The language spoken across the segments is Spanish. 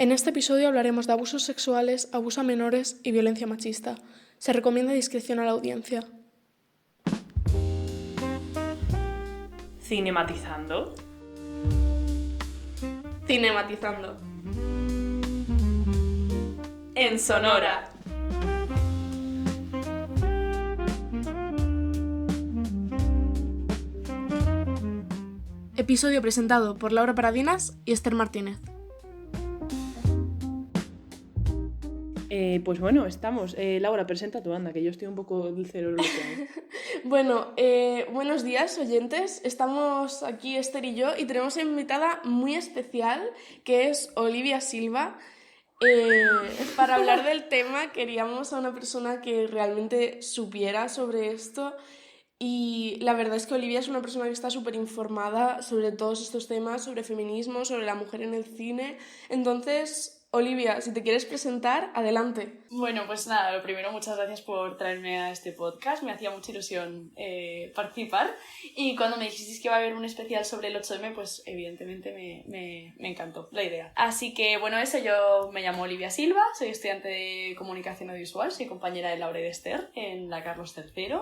En este episodio hablaremos de abusos sexuales, abuso a menores y violencia machista. Se recomienda discreción a la audiencia. Cinematizando. Cinematizando. En Sonora. Episodio presentado por Laura Paradinas y Esther Martínez. Pues bueno, estamos. Laura, presenta tu anda, que yo estoy un poco del cerebro bloqueado. Bueno, buenos días, oyentes. Estamos aquí Esther y yo y tenemos una invitada muy especial que es Olivia Silva. Para hablar del tema queríamos a una persona que realmente supiera sobre esto y la verdad es que Olivia es una persona que está súper informada sobre todos estos temas, sobre feminismo, sobre la mujer en el cine. Entonces, Olivia, si te quieres presentar, adelante. Bueno, pues nada, lo primero, muchas gracias por traerme a este podcast, me hacía mucha ilusión participar y cuando me dijisteis que iba a haber un especial sobre el 8M, pues evidentemente me encantó la idea. Así que bueno, yo me llamo Olivia Silva, soy estudiante de comunicación audiovisual, soy compañera de Laura y de Esther en la Carlos III.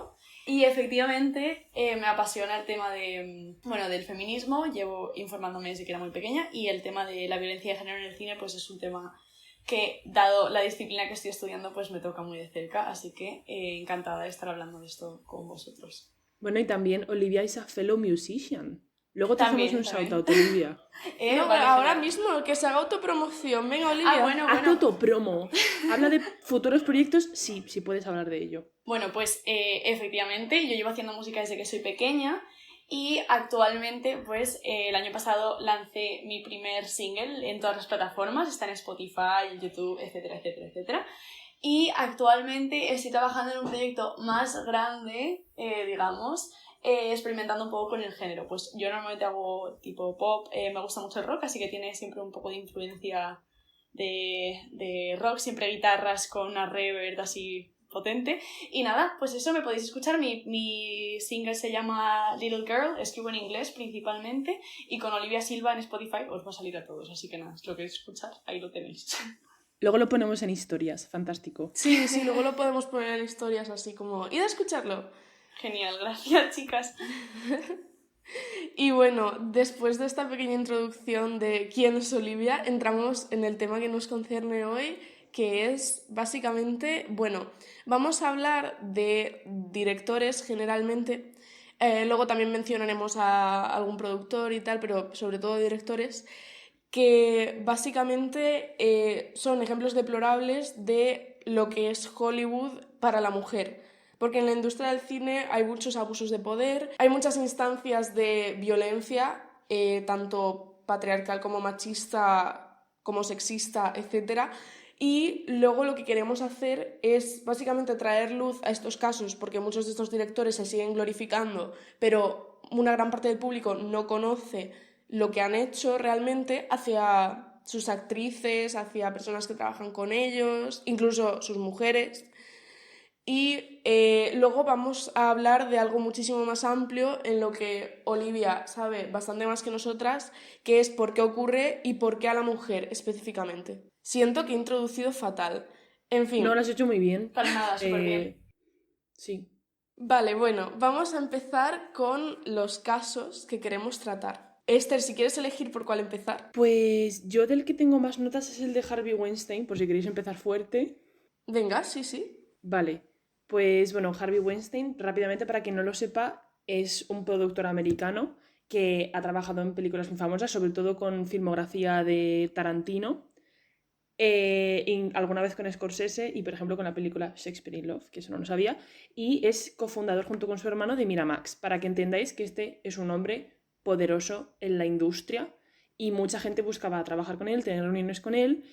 Y efectivamente me apasiona el tema del feminismo, llevo informándome desde que era muy pequeña y el tema de la violencia de género en el cine pues es un tema que, dado la disciplina que estoy estudiando, pues me toca muy de cerca, así que encantada de estar hablando de esto con vosotros. Bueno, y también Olivia is a fellow musician. Luego te También, hacemos un también. shout-out, Olivia. No, Vale, ahora genial. mismo, que se haga autopromoción. Venga, Olivia. Bueno. Haz autopromo. Habla de futuros proyectos, sí puedes hablar de ello. Bueno, pues efectivamente, yo llevo haciendo música desde que soy pequeña y actualmente, pues el año pasado lancé mi primer single en todas las plataformas, está en Spotify, YouTube, etcétera, etcétera, etcétera. Y actualmente estoy trabajando en un proyecto más grande, experimentando un poco con el género. Pues yo normalmente hago tipo pop, me gusta mucho el rock, así que tiene siempre un poco de influencia de rock, siempre guitarras con una reverb así potente. Y nada, pues eso, me podéis escuchar. Mi single se llama Little Girl, escribo en inglés principalmente, y con Olivia Silva en Spotify os va a salir a todos, así que nada, si lo queréis escuchar, ahí lo tenéis. Luego lo ponemos en historias, fantástico. Sí, luego lo podemos poner en historias así como... ¡Id a escucharlo! Genial, gracias, chicas. Y bueno, después de esta pequeña introducción de quién es Olivia, entramos en el tema que nos concierne hoy, que es básicamente, bueno, vamos a hablar de directores generalmente, luego también mencionaremos a algún productor y tal, pero sobre todo directores, que básicamente son ejemplos deplorables de lo que es Hollywood para la mujer. Porque en la industria del cine hay muchos abusos de poder, hay muchas instancias de violencia, tanto patriarcal como machista, como sexista, etc. Y luego lo que queremos hacer es básicamente traer luz a estos casos, porque muchos de estos directores se siguen glorificando, pero una gran parte del público no conoce lo que han hecho realmente hacia sus actrices, hacia personas que trabajan con ellos, incluso sus mujeres. Y luego vamos a hablar de algo muchísimo más amplio en lo que Olivia sabe bastante más que nosotras, que es por qué ocurre y por qué a la mujer específicamente. Siento que he introducido fatal. En fin. No, lo has hecho muy bien. Para nada, súper bien. Sí. Vale, bueno, vamos a empezar con los casos que queremos tratar. Esther, si quieres elegir por cuál empezar. Pues yo del que tengo más notas es el de Harvey Weinstein, por si queréis empezar fuerte. Venga, sí. Vale, pues bueno, Harvey Weinstein, rápidamente para quien no lo sepa, es un productor americano que ha trabajado en películas muy famosas, sobre todo con filmografía de Tarantino, y alguna vez con Scorsese y por ejemplo con la película Shakespeare in Love, que eso no lo sabía, y es cofundador junto con su hermano de Miramax, para que entendáis que este es un hombre poderoso en la industria y mucha gente buscaba trabajar con él, tener reuniones con él.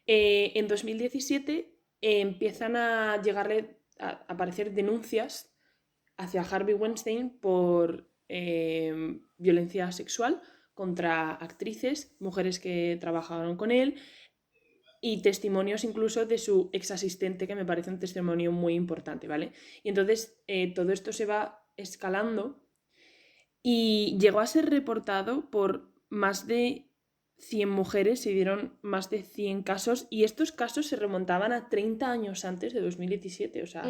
En 2017 empiezan a llegarle a aparecer denuncias hacia Harvey Weinstein por violencia sexual contra actrices, mujeres que trabajaron con él, y testimonios incluso de su ex asistente, que me parece un testimonio muy importante, ¿vale? Y entonces todo esto se va escalando y llegó a ser reportado por más de 100 mujeres, se dieron más de 100 casos y estos casos se remontaban a 30 años antes de 2017. O sea,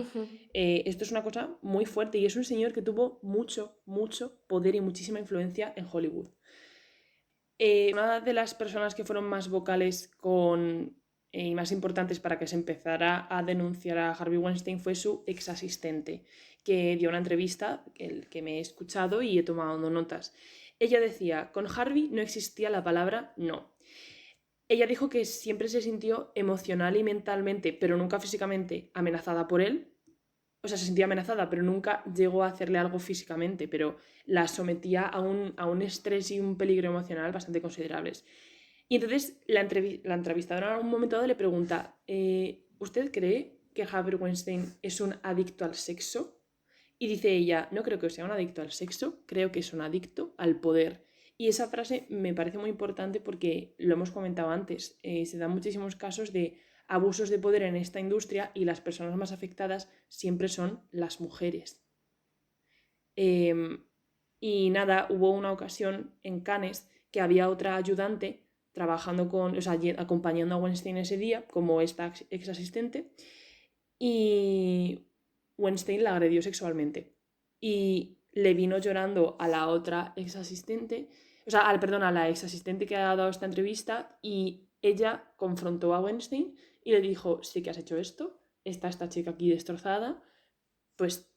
esto es una cosa muy fuerte y es un señor que tuvo mucho, mucho poder y muchísima influencia en Hollywood. Una de las personas que fueron más vocales y más importantes para que se empezara a denunciar a Harvey Weinstein fue su ex asistente, que dio una entrevista que me he escuchado y he tomado notas. Ella decía, con Harvey no existía la palabra no. Ella dijo que siempre se sintió emocional y mentalmente, pero nunca físicamente, amenazada por él. O sea, se sentía amenazada, pero nunca llegó a hacerle algo físicamente, pero la sometía a un estrés y un peligro emocional bastante considerables. Y entonces la entrevistadora en un momento dado le pregunta, ¿usted cree que Harvey Weinstein es un adicto al sexo? Y dice ella, no creo que sea un adicto al sexo, creo que es un adicto al poder. Y esa frase me parece muy importante porque lo hemos comentado antes, se dan muchísimos casos de abusos de poder en esta industria y las personas más afectadas siempre son las mujeres. Y nada, hubo una ocasión en Cannes que había otra ayudante trabajando acompañando a Weinstein ese día como esta ex asistente y Weinstein la agredió sexualmente y le vino llorando a la otra ex asistente, a la ex asistente que ha dado esta entrevista y ella confrontó a Weinstein y le dijo, sí que has hecho esto, está esta chica aquí destrozada, pues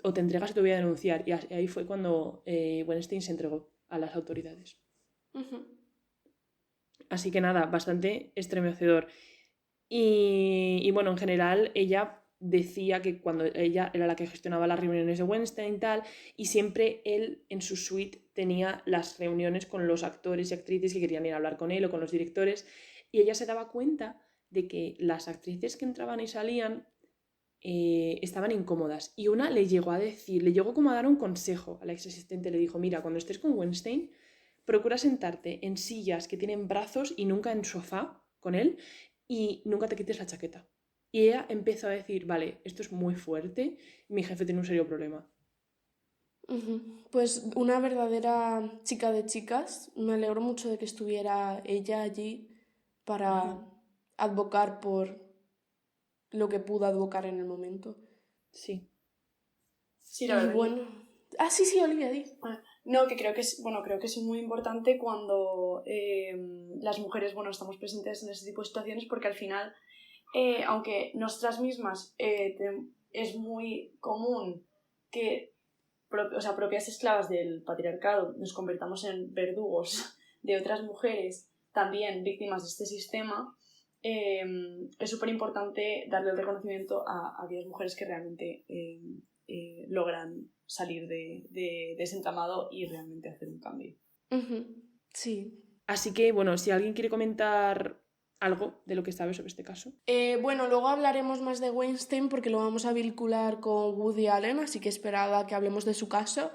o te entregas o te voy a denunciar. Y ahí fue cuando Weinstein se entregó a las autoridades. Así que nada, bastante estremecedor. Y bueno, en general ella decía que cuando ella era la que gestionaba las reuniones de Weinstein y tal, y siempre él en su suite tenía las reuniones con los actores y actrices que querían ir a hablar con él o con los directores, y ella se daba cuenta de que las actrices que entraban y salían estaban incómodas, y una le llegó como a dar un consejo a la ex asistente, le dijo, mira, cuando estés con Weinstein, procura sentarte en sillas que tienen brazos y nunca en sofá con él, y nunca te quites la chaqueta. Y ella empezó a decir, vale, esto es muy fuerte, mi jefe tiene un serio problema. Pues una verdadera chica de chicas. Me alegro mucho de que estuviera ella allí para advocar por lo que pudo advocar en el momento. Sí. Sí, la Y verdad. bueno... Ah, sí, Olivia, di. No, que creo que es muy importante cuando las mujeres, estamos presentes en este tipo de situaciones porque al final, aunque nosotras mismas es muy común que propias esclavas del patriarcado nos convertamos en verdugos de otras mujeres también víctimas de este sistema, es súper importante darle el reconocimiento a aquellas mujeres que realmente logran salir de ese entramado y realmente hacer un cambio. Sí. Así que, bueno, si alguien quiere comentar algo de lo que sabe sobre este caso. Bueno, luego hablaremos más de Weinstein porque lo vamos a vincular con Woody Allen, así que esperaba que hablemos de su caso.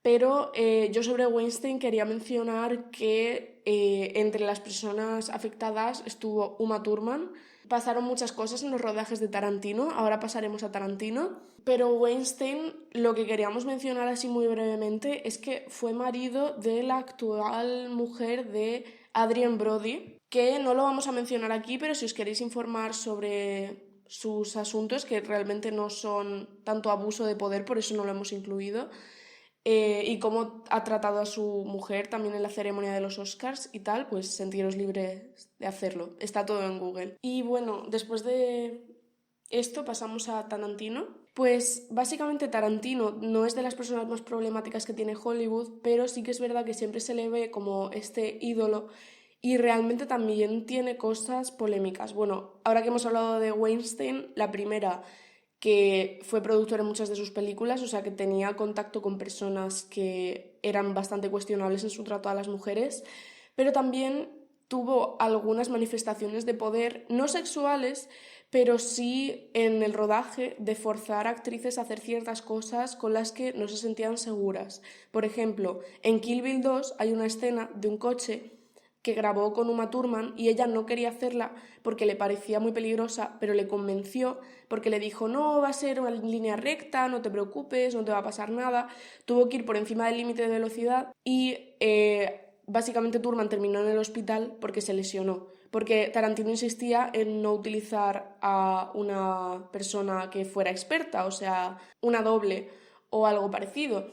Pero yo sobre Weinstein quería mencionar que entre las personas afectadas estuvo Uma Thurman. Pasaron muchas cosas en los rodajes de Tarantino, ahora pasaremos a Tarantino. Pero Weinstein, lo que queríamos mencionar así muy brevemente es que fue marido de la actual mujer de Adrien Brody, que no lo vamos a mencionar aquí, pero si os queréis informar sobre sus asuntos, que realmente no son tanto abuso de poder, por eso no lo hemos incluido, y cómo ha tratado a su mujer también en la ceremonia de los Oscars y tal, pues sentiros libres de hacerlo. Está todo en Google. Y bueno, después de esto pasamos a Tarantino. Pues básicamente Tarantino no es de las personas más problemáticas que tiene Hollywood, pero sí que es verdad que siempre se le ve como este ídolo y realmente también tiene cosas polémicas. Bueno, ahora que hemos hablado de Weinstein, la primera, que fue productor en muchas de sus películas, o sea que tenía contacto con personas que eran bastante cuestionables en su trato a las mujeres, pero también tuvo algunas manifestaciones de poder, no sexuales, pero sí en el rodaje de forzar a actrices a hacer ciertas cosas con las que no se sentían seguras. Por ejemplo, en Kill Bill 2 hay una escena de un coche que grabó con Uma Thurman y ella no quería hacerla porque le parecía muy peligrosa, pero le convenció porque le dijo, no, va a ser una línea recta, no te preocupes, no te va a pasar nada. Tuvo que ir por encima del límite de velocidad y básicamente Turman terminó en el hospital porque se lesionó, porque Tarantino insistía en no utilizar a una persona que fuera experta, o sea, una doble o algo parecido.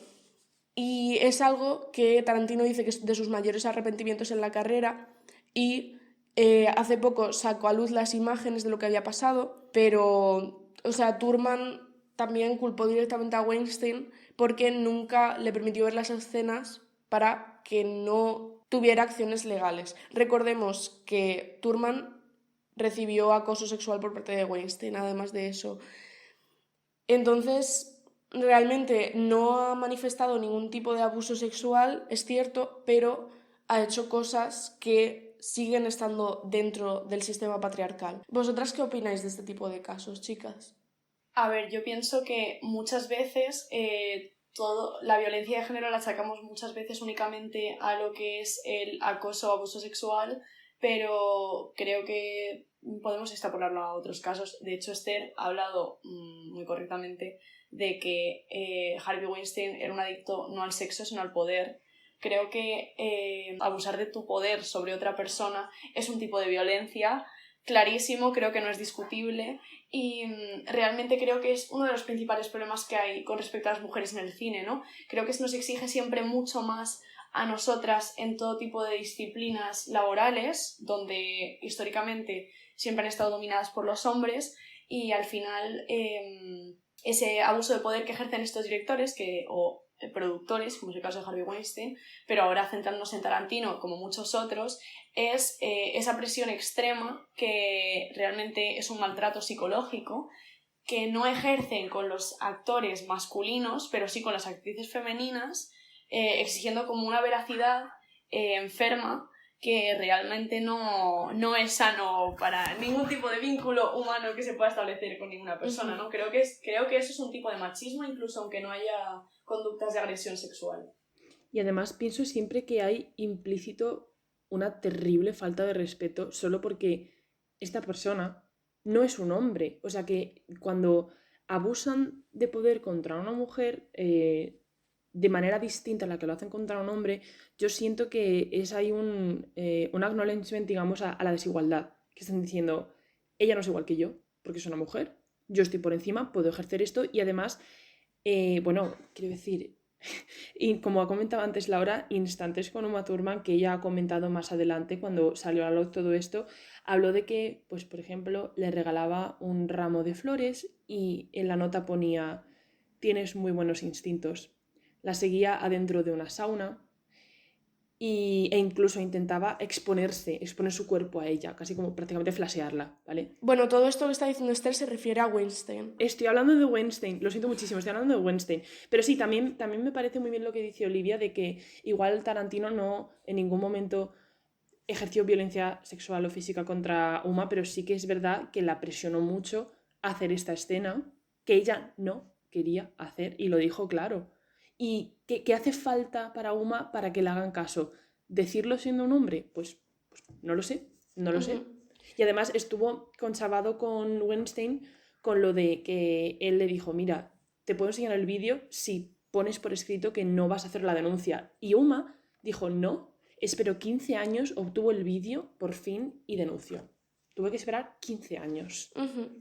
Y es algo que Tarantino dice que es de sus mayores arrepentimientos en la carrera y hace poco sacó a luz las imágenes de lo que había pasado, pero, o sea, Turman también culpó directamente a Weinstein porque nunca le permitió ver las escenas para que no tuviera acciones legales. Recordemos que Turman recibió acoso sexual por parte de Weinstein, además de eso. Entonces, realmente no ha manifestado ningún tipo de abuso sexual, es cierto, pero ha hecho cosas que siguen estando dentro del sistema patriarcal. ¿Vosotras qué opináis de este tipo de casos, chicas? A ver, yo pienso que muchas veces la violencia de género la achacamos muchas veces únicamente a lo que es el acoso o abuso sexual, pero creo que podemos extrapolarlo a otros casos. De hecho, Esther ha hablado muy correctamente de que Harvey Weinstein era un adicto no al sexo, sino al poder. Creo que abusar de tu poder sobre otra persona es un tipo de violencia clarísimo, creo que no es discutible y realmente creo que es uno de los principales problemas que hay con respecto a las mujeres en el cine, ¿no? Creo que nos exige siempre mucho más a nosotras en todo tipo de disciplinas laborales, donde históricamente siempre han estado dominadas por los hombres y al final ese abuso de poder que ejercen estos directores o productores, como es el caso de Harvey Weinstein, pero ahora centrándonos en Tarantino, como muchos otros, es esa presión extrema que realmente es un maltrato psicológico que no ejercen con los actores masculinos, pero sí con las actrices femeninas, exigiendo como una veracidad enferma que realmente no es sano para ningún tipo de vínculo humano que se pueda establecer con ninguna persona, ¿no? Creo que eso es un tipo de machismo, incluso aunque no haya conductas de agresión sexual. Y además pienso siempre que hay implícito una terrible falta de respeto solo porque esta persona no es un hombre. O sea que cuando abusan de poder contra una mujer de manera distinta a la que lo hacen contra un hombre, yo siento que es ahí un acknowledgement, digamos, a la desigualdad. Que están diciendo, ella no es igual que yo, porque es una mujer, yo estoy por encima, puedo ejercer esto y además, bueno, quiero decir, y como ha comentado antes Laura, instantes con Uma Thurman, que ella ha comentado más adelante cuando salió a la luz todo esto, habló de que, pues por ejemplo, le regalaba un ramo de flores y en la nota ponía, tienes muy buenos instintos. La seguía adentro de una sauna e incluso intentaba exponer su cuerpo a ella, casi como prácticamente flashearla, ¿vale? Bueno, todo esto que está diciendo Esther se refiere a Weinstein. Estoy hablando de Weinstein, lo siento muchísimo, estoy hablando de Weinstein. Pero sí, también me parece muy bien lo que dice Olivia de que igual Tarantino no en ningún momento ejerció violencia sexual o física contra Uma, pero sí que es verdad que la presionó mucho a hacer esta escena que ella no quería hacer y lo dijo claro. ¿Y qué hace falta para Uma para que le hagan caso? ¿Decirlo siendo un hombre? Pues no lo sé, no lo sé. Y además estuvo conchavado con Weinstein con lo de que él le dijo, mira, te puedo enseñar el vídeo si pones por escrito que no vas a hacer la denuncia. Y Uma dijo, no, esperó 15 años, obtuvo el vídeo por fin y denunció. Tuve que esperar 15 años.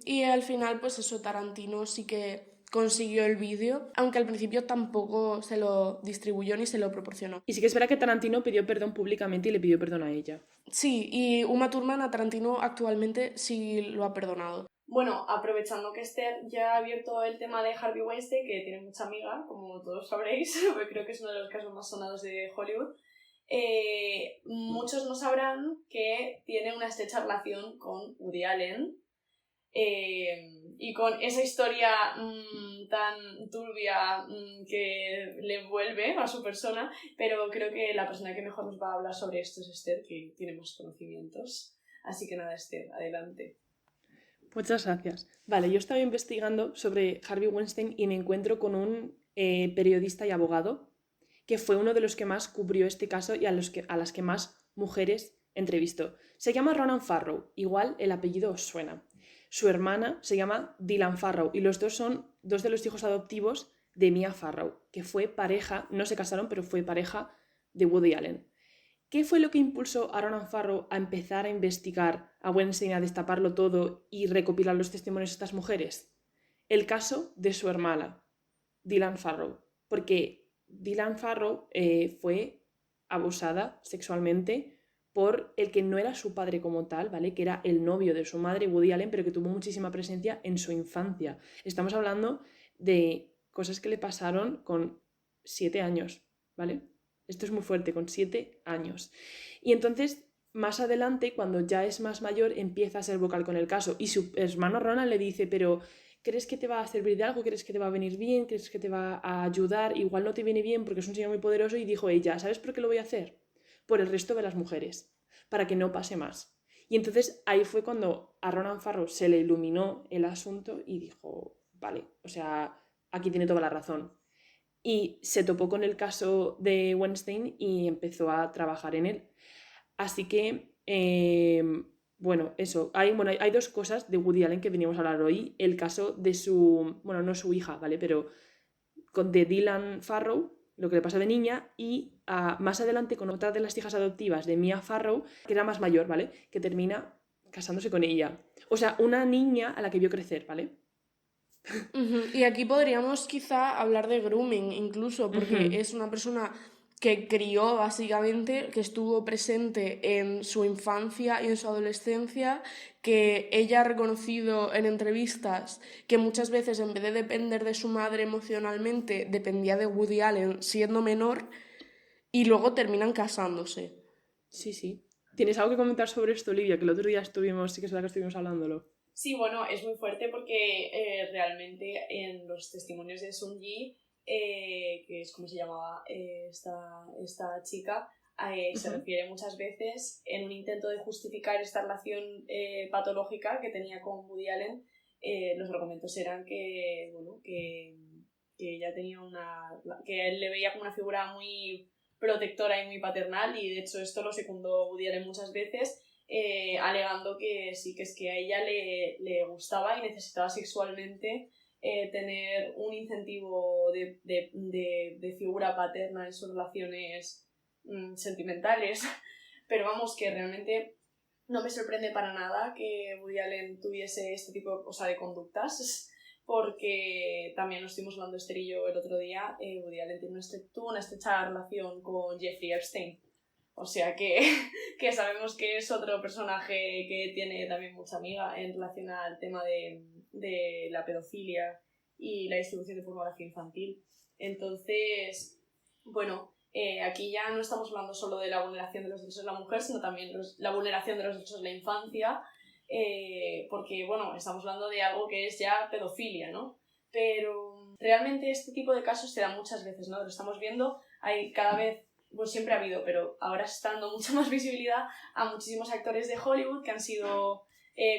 Y al final, pues eso, Tarantino sí que consiguió el vídeo, aunque al principio tampoco se lo distribuyó ni se lo proporcionó. Y sí que es verdad que Tarantino pidió perdón públicamente y le pidió perdón a ella. Sí, y Uma Thurman a Tarantino actualmente sí lo ha perdonado. Bueno, aprovechando que Esther ya ha abierto el tema de Harvey Weinstein, que tiene mucha amiga, como todos sabréis, porque creo que es uno de los casos más sonados de Hollywood, muchos no sabrán que tiene una estrecha relación con Woody Allen y con esa historia tan turbia que le envuelve a su persona, pero creo que la persona que mejor nos va a hablar sobre esto es Esther, que tiene más conocimientos. Así que nada, Esther, adelante. Muchas gracias. Vale, yo estaba investigando sobre Harvey Weinstein y me encuentro con un periodista y abogado que fue uno de los que más cubrió este caso y a las que más mujeres entrevistó. Se llama Ronan Farrow, igual el apellido os suena. Su hermana se llama Dylan Farrow y los dos son dos de los hijos adoptivos de Mia Farrow, que fue pareja, no se casaron, pero fue pareja de Woody Allen. ¿Qué fue lo que impulsó a Ronan Farrow a empezar a investigar a Weinstein, a destaparlo todo y recopilar los testimonios de estas mujeres? El caso de su hermana, Dylan Farrow, porque Dylan Farrow fue abusada sexualmente por el que no era su padre como tal, ¿vale? Que era el novio de su madre, Woody Allen, pero que tuvo muchísima presencia en su infancia. Estamos hablando de cosas que le pasaron con 7 años, ¿vale? Esto es muy fuerte, con 7 años. Y entonces, más adelante, cuando ya es más mayor, empieza a ser vocal con el caso. Y su hermano Ronan le dice, pero ¿crees que te va a servir de algo? ¿Crees que te va a venir bien? ¿Crees que te va a ayudar? Igual no te viene bien porque es un señor muy poderoso. Y dijo ella, ¿sabes por qué lo voy a hacer? Por el resto de las mujeres, para que no pase más. Y entonces ahí fue cuando a Ronan Farrow se le iluminó el asunto y dijo, vale, o sea, aquí tiene toda la razón. Y se topó con el caso de Weinstein y empezó a trabajar en él. Así que, bueno, eso. Hay dos cosas de Woody Allen que veníamos a hablar hoy. El caso de su, bueno, no su hija, ¿vale? Pero de Dylan Farrow, lo que le pasó de niña, y más adelante con otra de las hijas adoptivas de Mia Farrow, que era más mayor, ¿vale? Que termina casándose con ella. O sea, una niña a la que vio crecer, ¿vale? Y aquí podríamos quizá hablar de grooming incluso, porque Ujú. es una persona que crió básicamente, que estuvo presente en su infancia y en su adolescencia, que ella ha reconocido en entrevistas que muchas veces en vez de depender de su madre emocionalmente, dependía de Woody Allen siendo menor y luego terminan casándose. Sí, sí. ¿Tienes algo que comentar sobre esto, Olivia? Que el otro día estuvimos, sí que es verdad que estuvimos hablándolo. Sí, bueno, es muy fuerte porque realmente en los testimonios de Sunji, que es como se llamaba esta chica, se Ujú. refiere muchas veces en un intento de justificar esta relación patológica que tenía con Woody Allen. Los argumentos eran que, bueno, que ella tenía que él le veía como una figura muy protectora y muy paternal, y de hecho esto lo secundó Woody Allen muchas veces, alegando que sí, que es que a ella le gustaba y necesitaba sexualmente tener un incentivo de figura paterna en sus relaciones sentimentales. Pero vamos, que realmente no me sorprende para nada que Woody Allen tuviese este tipo, o sea, de conductas, porque también nos estuvimos hablando Esther y yo el otro día. Woody Allen tuvo una estrecha relación con Jeffrey Epstein. O sea que, que sabemos que es otro personaje que tiene también mucha amiga en relación al tema de la pedofilia y la distribución de pornografía infantil. Entonces, bueno, aquí ya no estamos hablando solo de la vulneración de los derechos de la mujer, sino también la vulneración de los derechos de la infancia, porque, bueno, estamos hablando de algo que es ya pedofilia, ¿no? Pero realmente este tipo de casos se dan muchas veces, ¿no? Lo estamos viendo, hay cada vez, pues siempre ha habido, pero ahora está dando mucha más visibilidad a muchísimos actores de Hollywood que han sido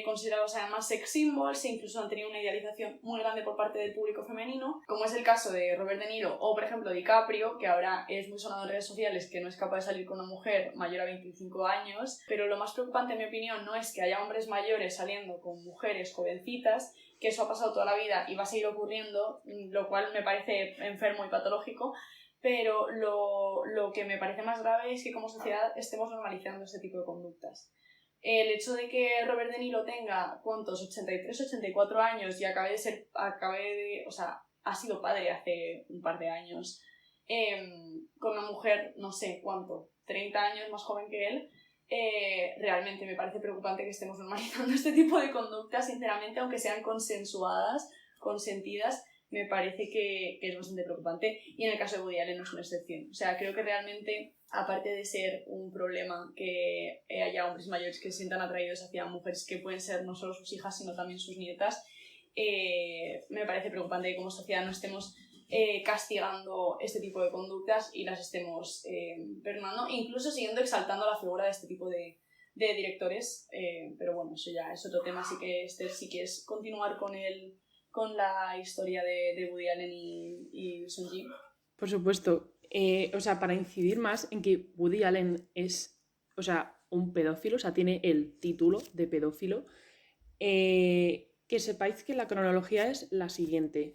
considerados además sex symbols e incluso han tenido una idealización muy grande por parte del público femenino, como es el caso de Robert De Niro o, por ejemplo, DiCaprio, que ahora es muy sonado en redes sociales, que no es capaz de salir con una mujer mayor a 25 años. Pero lo más preocupante, en mi opinión, no es que haya hombres mayores saliendo con mujeres jovencitas, que eso ha pasado toda la vida y va a seguir ocurriendo, lo cual me parece enfermo y patológico. Pero lo que me parece más grave es que como sociedad estemos normalizando este tipo de conductas. El hecho de que Robert De Niro tenga, ¿cuántos? 83, 84 años y o sea, ha sido padre hace un par de años, con una mujer, no sé cuánto, 30 años más joven que él. Realmente me parece preocupante que estemos normalizando este tipo de conductas, sinceramente, aunque sean consensuadas, consentidas. Me parece que es bastante preocupante, y en el caso de Woody Allen no es una excepción. O sea, creo que realmente, aparte de ser un problema que haya hombres mayores que se sientan atraídos hacia mujeres que pueden ser no solo sus hijas, sino también sus nietas, me parece preocupante que como sociedad no estemos castigando este tipo de conductas y las estemos perdonando, e incluso siguiendo exaltando la figura de este tipo de directores. Pero bueno, eso ya es otro tema, así que Esther, si quieres continuar con la historia de Woody Allen y Sun-Ji. Por supuesto. O sea, para incidir más en que Woody Allen es, o sea, un pedófilo, o sea, tiene el título de pedófilo, que sepáis que la cronología es la siguiente.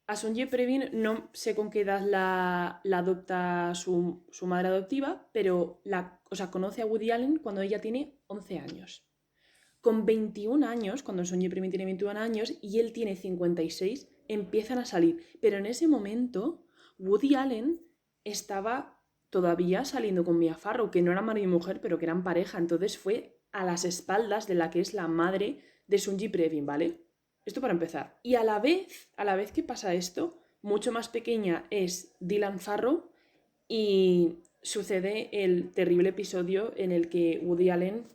A Sonjie Previn no sé con qué edad la adopta su madre adoptiva, pero conoce a Woody Allen cuando ella tiene 11 años. Con 21 años, cuando Sonjie Previn tiene 21 años y él tiene 56, empiezan a salir. Pero en ese momento, Woody Allen estaba todavía saliendo con Mia Farrow, que no era marido y mujer, pero que eran pareja. Entonces fue a las espaldas de la que es la madre de Sonjie Previn, ¿vale? Esto para empezar. Y a la vez que pasa esto, mucho más pequeña es Dylan Farrow y sucede el terrible episodio en el que Woody Allen,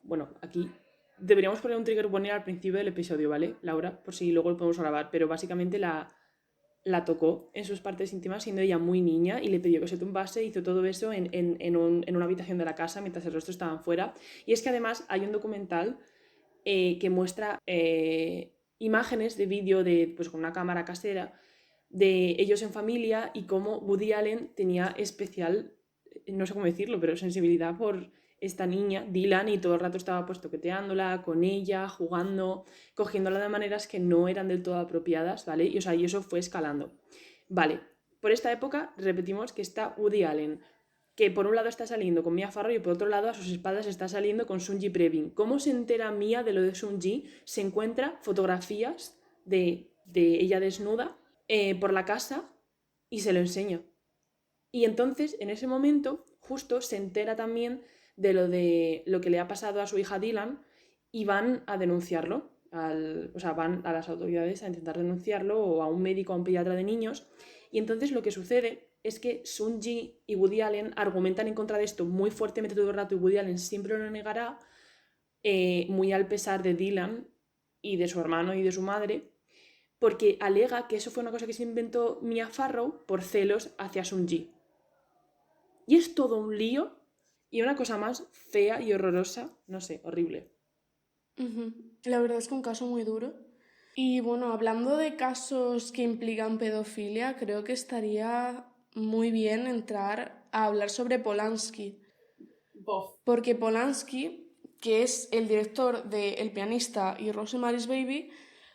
bueno, aquí deberíamos poner un trigger warning al principio del episodio, ¿vale, Laura? Por si luego lo podemos grabar, pero básicamente la tocó en sus partes íntimas siendo ella muy niña y le pidió que se tumbase, hizo todo eso en una habitación de la casa mientras el resto estaban fuera. Y es que además hay un documental que muestra imágenes de vídeo pues, con una cámara casera de ellos en familia y cómo Woody Allen tenía especial, no sé cómo decirlo, pero sensibilidad por esta niña, Dylan, y todo el rato estaba pues toqueteándola, con ella, jugando, cogiéndola de maneras que no eran del todo apropiadas, ¿vale? Y eso fue escalando. Vale, por esta época repetimos que está Woody Allen, que por un lado está saliendo con Mia Farrow y por otro lado a sus espaldas está saliendo con Sonjie Previn. ¿Cómo se entera Mia de lo de Sonjie? Se encuentra fotografías de ella desnuda por la casa y se lo enseña. Y entonces, en ese momento, justo se entera también de lo que le ha pasado a su hija Dylan y van a denunciarlo. Van a las autoridades a intentar denunciarlo o a un médico, a un pediatra de niños. Y entonces lo que sucede es que Sonjie y Woody Allen argumentan en contra de esto muy fuertemente todo el rato y Woody Allen siempre lo negará, muy al pesar de Dylan y de su hermano y de su madre, porque alega que eso fue una cosa que se inventó Mia Farrow por celos hacia Sonjie. Y es todo un lío y una cosa más fea y horrorosa, no sé, horrible. La verdad es que un caso muy duro. Y bueno, hablando de casos que implican pedofilia, creo que estaría muy bien entrar a hablar sobre Polanski. Bof. Porque Polanski, que es el director de El pianista y Rosemary's Baby,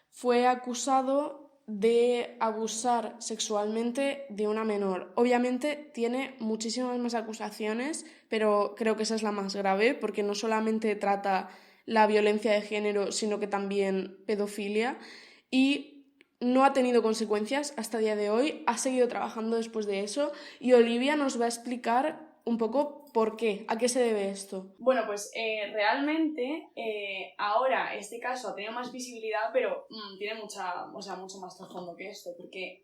fue acusado de abusar sexualmente de una menor. Obviamente tiene muchísimas más acusaciones, pero creo que esa es la más grave porque no solamente trata la violencia de género, sino que también pedofilia, y no ha tenido consecuencias hasta el día de hoy, ha seguido trabajando después de eso y Olivia nos va a explicar un poco por qué, a qué se debe esto. Bueno, pues realmente ahora este caso ha tenido más visibilidad, pero tiene mucho más trasfondo que esto, porque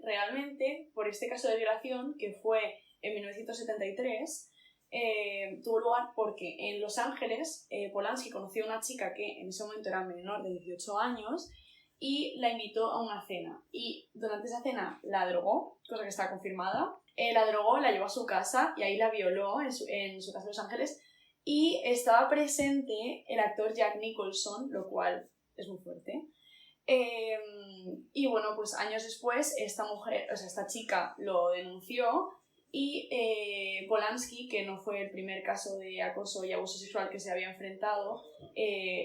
realmente por este caso de violación, que fue en 1973, tuvo lugar porque en Los Ángeles Polanski conoció a una chica que en ese momento era menor de 18 años y la invitó a una cena. Y durante esa cena la drogó, cosa que está confirmada. La drogó, la llevó a su casa y ahí la violó en su casa de Los Ángeles. Y estaba presente el actor Jack Nicholson, lo cual es muy fuerte. Y bueno, pues años después esta chica lo denunció y Polanski, que no fue el primer caso de acoso y abuso sexual que se había enfrentado,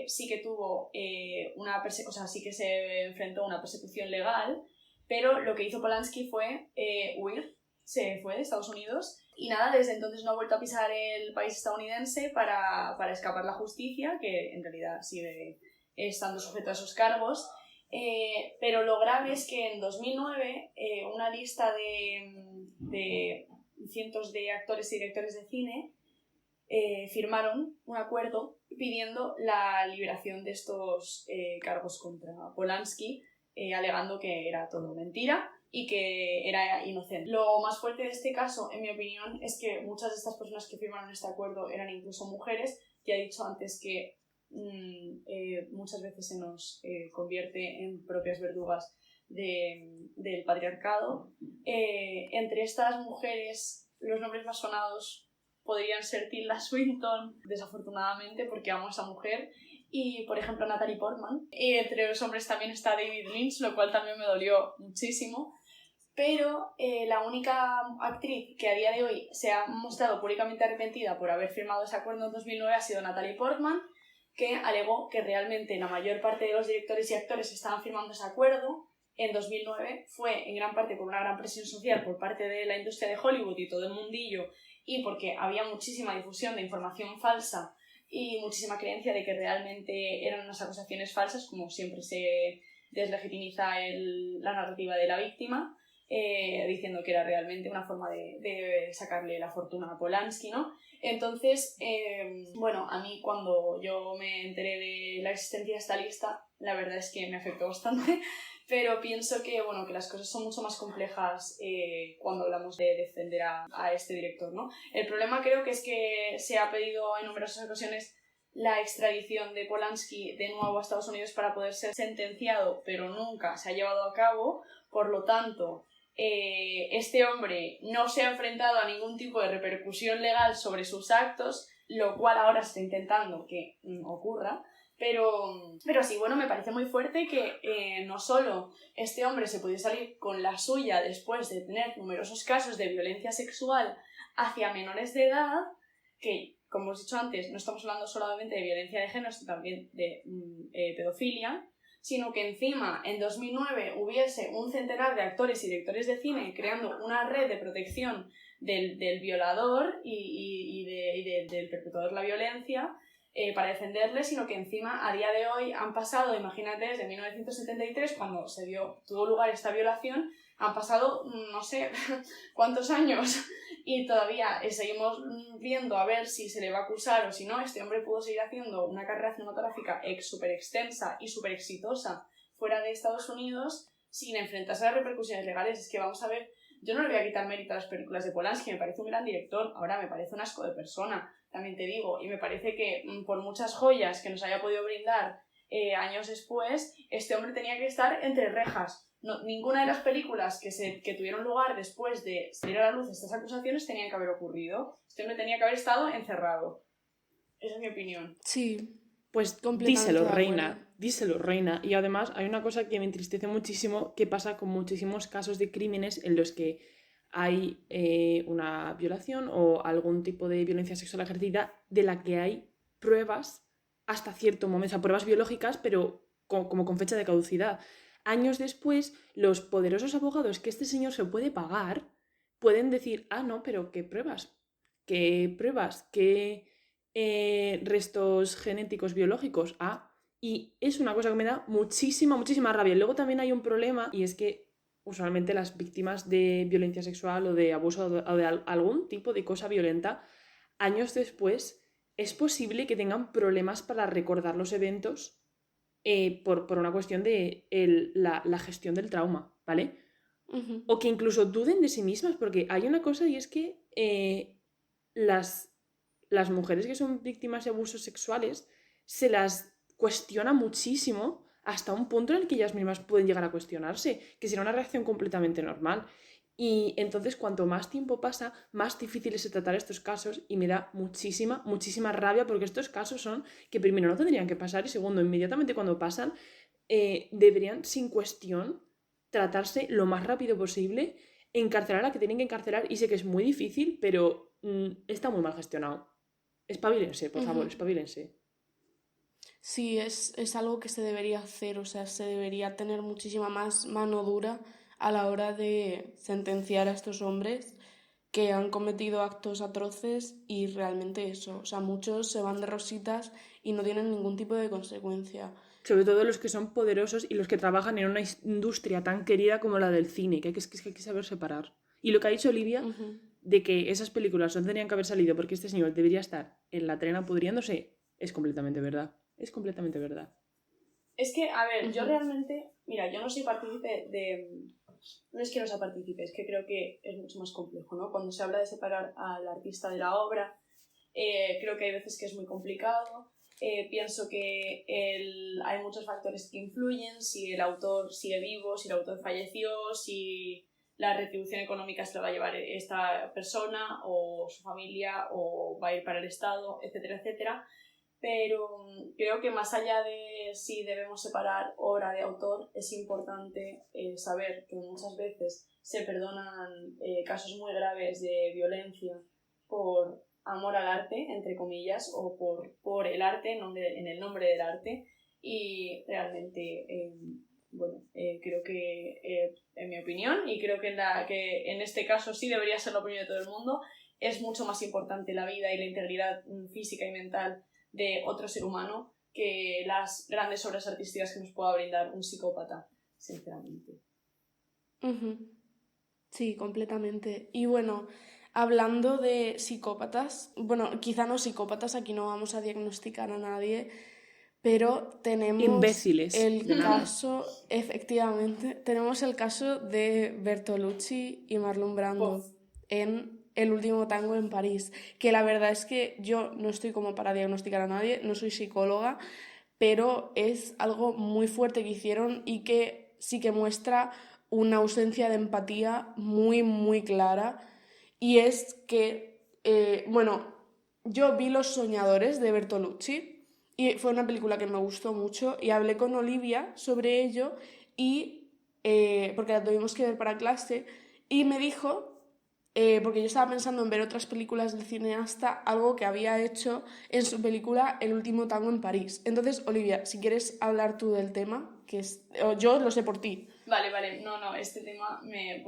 sí que tuvo sí que se enfrentó a una persecución legal, pero lo que hizo Polanski fue huir, se fue de Estados Unidos y nada, desde entonces no ha vuelto a pisar el país estadounidense para escapar la justicia, que en realidad sigue estando sujeto a esos cargos. Pero lo grave es que en 2009 una lista de cientos de actores y directores de cine firmaron un acuerdo pidiendo la liberación de estos cargos contra Polanski, alegando que era todo mentira y que era inocente. Lo más fuerte de este caso, en mi opinión, es que muchas de estas personas que firmaron este acuerdo eran incluso mujeres. Ya he dicho antes que muchas veces se nos convierte en propias verdugas del patriarcado. Entre estas mujeres, los nombres más sonados podrían ser Tilda Swinton, desafortunadamente, porque amo a esa mujer, y por ejemplo Natalie Portman. Y entre los hombres también está David Lynch, lo cual también me dolió muchísimo. Pero la única actriz que a día de hoy se ha mostrado públicamente arrepentida por haber firmado ese acuerdo en 2009 ha sido Natalie Portman. que alegó que realmente la mayor parte de los directores y actores estaban firmando ese acuerdo. En 2009 fue en gran parte por una gran presión social por parte de la industria de Hollywood y todo el mundillo, y porque había muchísima difusión de información falsa y muchísima creencia de que realmente eran unas acusaciones falsas, como siempre se deslegitimiza la narrativa de la víctima, diciendo que era realmente una forma de sacarle la fortuna a Polanski, ¿no? Entonces, bueno, a mí cuando yo me enteré de la existencia de esta lista, la verdad es que me afectó bastante, pero pienso que, bueno, que las cosas son mucho más complejas cuando hablamos de defender a este director, ¿no? El problema creo que es que se ha pedido en numerosas ocasiones la extradición de Polanski de nuevo a Estados Unidos para poder ser sentenciado, pero nunca se ha llevado a cabo. Por lo tanto, este hombre no se ha enfrentado a ningún tipo de repercusión legal sobre sus actos, lo cual ahora se está intentando que ocurra. Pero sí, bueno, me parece muy fuerte que no solo este hombre se pudiera salir con la suya después de tener numerosos casos de violencia sexual hacia menores de edad, que, como os he dicho antes, no estamos hablando solamente de violencia de género, sino también de pedofilia, sino que encima en 2009 hubiese un centenar de actores y directores de cine creando una red de protección del violador y del perpetrador de la violencia, para defenderle, sino que encima a día de hoy han pasado, imagínate, desde 1973, cuando tuvo lugar esta violación, han pasado no sé cuántos años y todavía seguimos viendo a ver si se le va a acusar o si no. Este hombre pudo seguir haciendo una carrera cinematográfica súper extensa y súper exitosa fuera de Estados Unidos sin enfrentarse a las repercusiones legales. Es que vamos a ver, yo no le voy a quitar mérito a las películas de Polanski, me parece un gran director, ahora me parece un asco de persona, también te digo, y me parece que por muchas joyas que nos haya podido brindar años después, este hombre tenía que estar entre rejas. No, ninguna de las películas que tuvieron lugar después de salir a la luz estas acusaciones tenían que haber ocurrido. Este hombre tenía que haber estado encerrado. Esa es mi opinión. Sí, Pues completamente de acuerdo. díselo, reina. Y además hay una cosa que me entristece muchísimo, que pasa con muchísimos casos de crímenes en los que hay una violación o algún tipo de violencia sexual ejercida de la que hay pruebas hasta cierto momento, o sea, pruebas biológicas, pero como con fecha de caducidad. Años después, los poderosos abogados que este señor se puede pagar pueden decir, ah, no, pero ¿qué pruebas? ¿Qué pruebas? ¿Qué restos genéticos biológicos? Ah, y es una cosa que me da muchísima rabia. Luego también hay un problema, y es que usualmente las víctimas de violencia sexual o de abuso o de algún tipo de cosa violenta, años después es posible que tengan problemas para recordar los eventos por una cuestión de la gestión del trauma, ¿vale? Ujú. O que incluso duden de sí mismas, porque hay una cosa y es que las mujeres que son víctimas de abusos sexuales se las cuestiona muchísimo hasta un punto en el que ellas mismas pueden llegar a cuestionarse, que será una reacción completamente normal. Y entonces cuanto más tiempo pasa, más difícil es tratar estos casos y me da muchísima rabia porque estos casos son que primero no tendrían que pasar y segundo, inmediatamente cuando pasan, deberían sin cuestión tratarse lo más rápido posible, encarcelar a la que tienen que encarcelar y sé que es muy difícil, pero está muy mal gestionado. Espabilense, por favor, Ujú. espabilense. Sí, es algo que se debería hacer, o sea, se debería tener muchísima más mano dura a la hora de sentenciar a estos hombres que han cometido actos atroces y realmente eso, o sea, muchos se van de rositas y no tienen ningún tipo de consecuencia. Sobre todo los que son poderosos y los que trabajan en una industria tan querida como la del cine, que hay que saber separar. Y lo que ha dicho Olivia, Ujú. de que esas películas no tendrían que haber salido porque este señor debería estar en la trena pudriéndose, es completamente verdad. Es completamente verdad. Es que, a ver, yo Ujú. realmente, mira, yo no soy partícipe de... No es que no sea partícipe, es que creo que es mucho más complejo, ¿no? Cuando se habla de separar al artista de la obra, creo que hay veces que es muy complicado. Pienso que hay muchos factores que influyen, si el autor sigue vivo, si el autor falleció, si la retribución económica se la va a llevar esta persona o su familia o va a ir para el Estado, etcétera, etcétera. Pero creo que más allá de si debemos separar obra de autor, es importante saber que muchas veces se perdonan casos muy graves de violencia por amor al arte, entre comillas, o por el arte, en el nombre del arte, y realmente, creo que, en mi opinión, y creo que en este caso sí debería ser la opinión de todo el mundo, es mucho más importante la vida y la integridad física y mental de otro ser humano que las grandes obras artísticas que nos pueda brindar un psicópata, sinceramente. Ujú. Sí, completamente. Y bueno, hablando de psicópatas, bueno, quizá no psicópatas, aquí no vamos a diagnosticar a nadie, pero tenemos Imbéciles, el caso, efectivamente, tenemos el caso de Bertolucci y Marlon Pof. Brando en El último tango en París, que la verdad es que yo no estoy como para diagnosticar a nadie, no soy psicóloga, pero es algo muy fuerte que hicieron y que sí que muestra una ausencia de empatía muy, muy clara. Y es que, yo vi Los Soñadores de Bertolucci y fue una película que me gustó mucho y hablé con Olivia sobre ello y, porque la tuvimos que ver para clase, y me dijo, porque yo estaba pensando en ver otras películas del cineasta, algo que había hecho en su película El último tango en París. Entonces, Olivia, si quieres hablar tú del tema, yo lo sé por ti. Vale, no, este tema me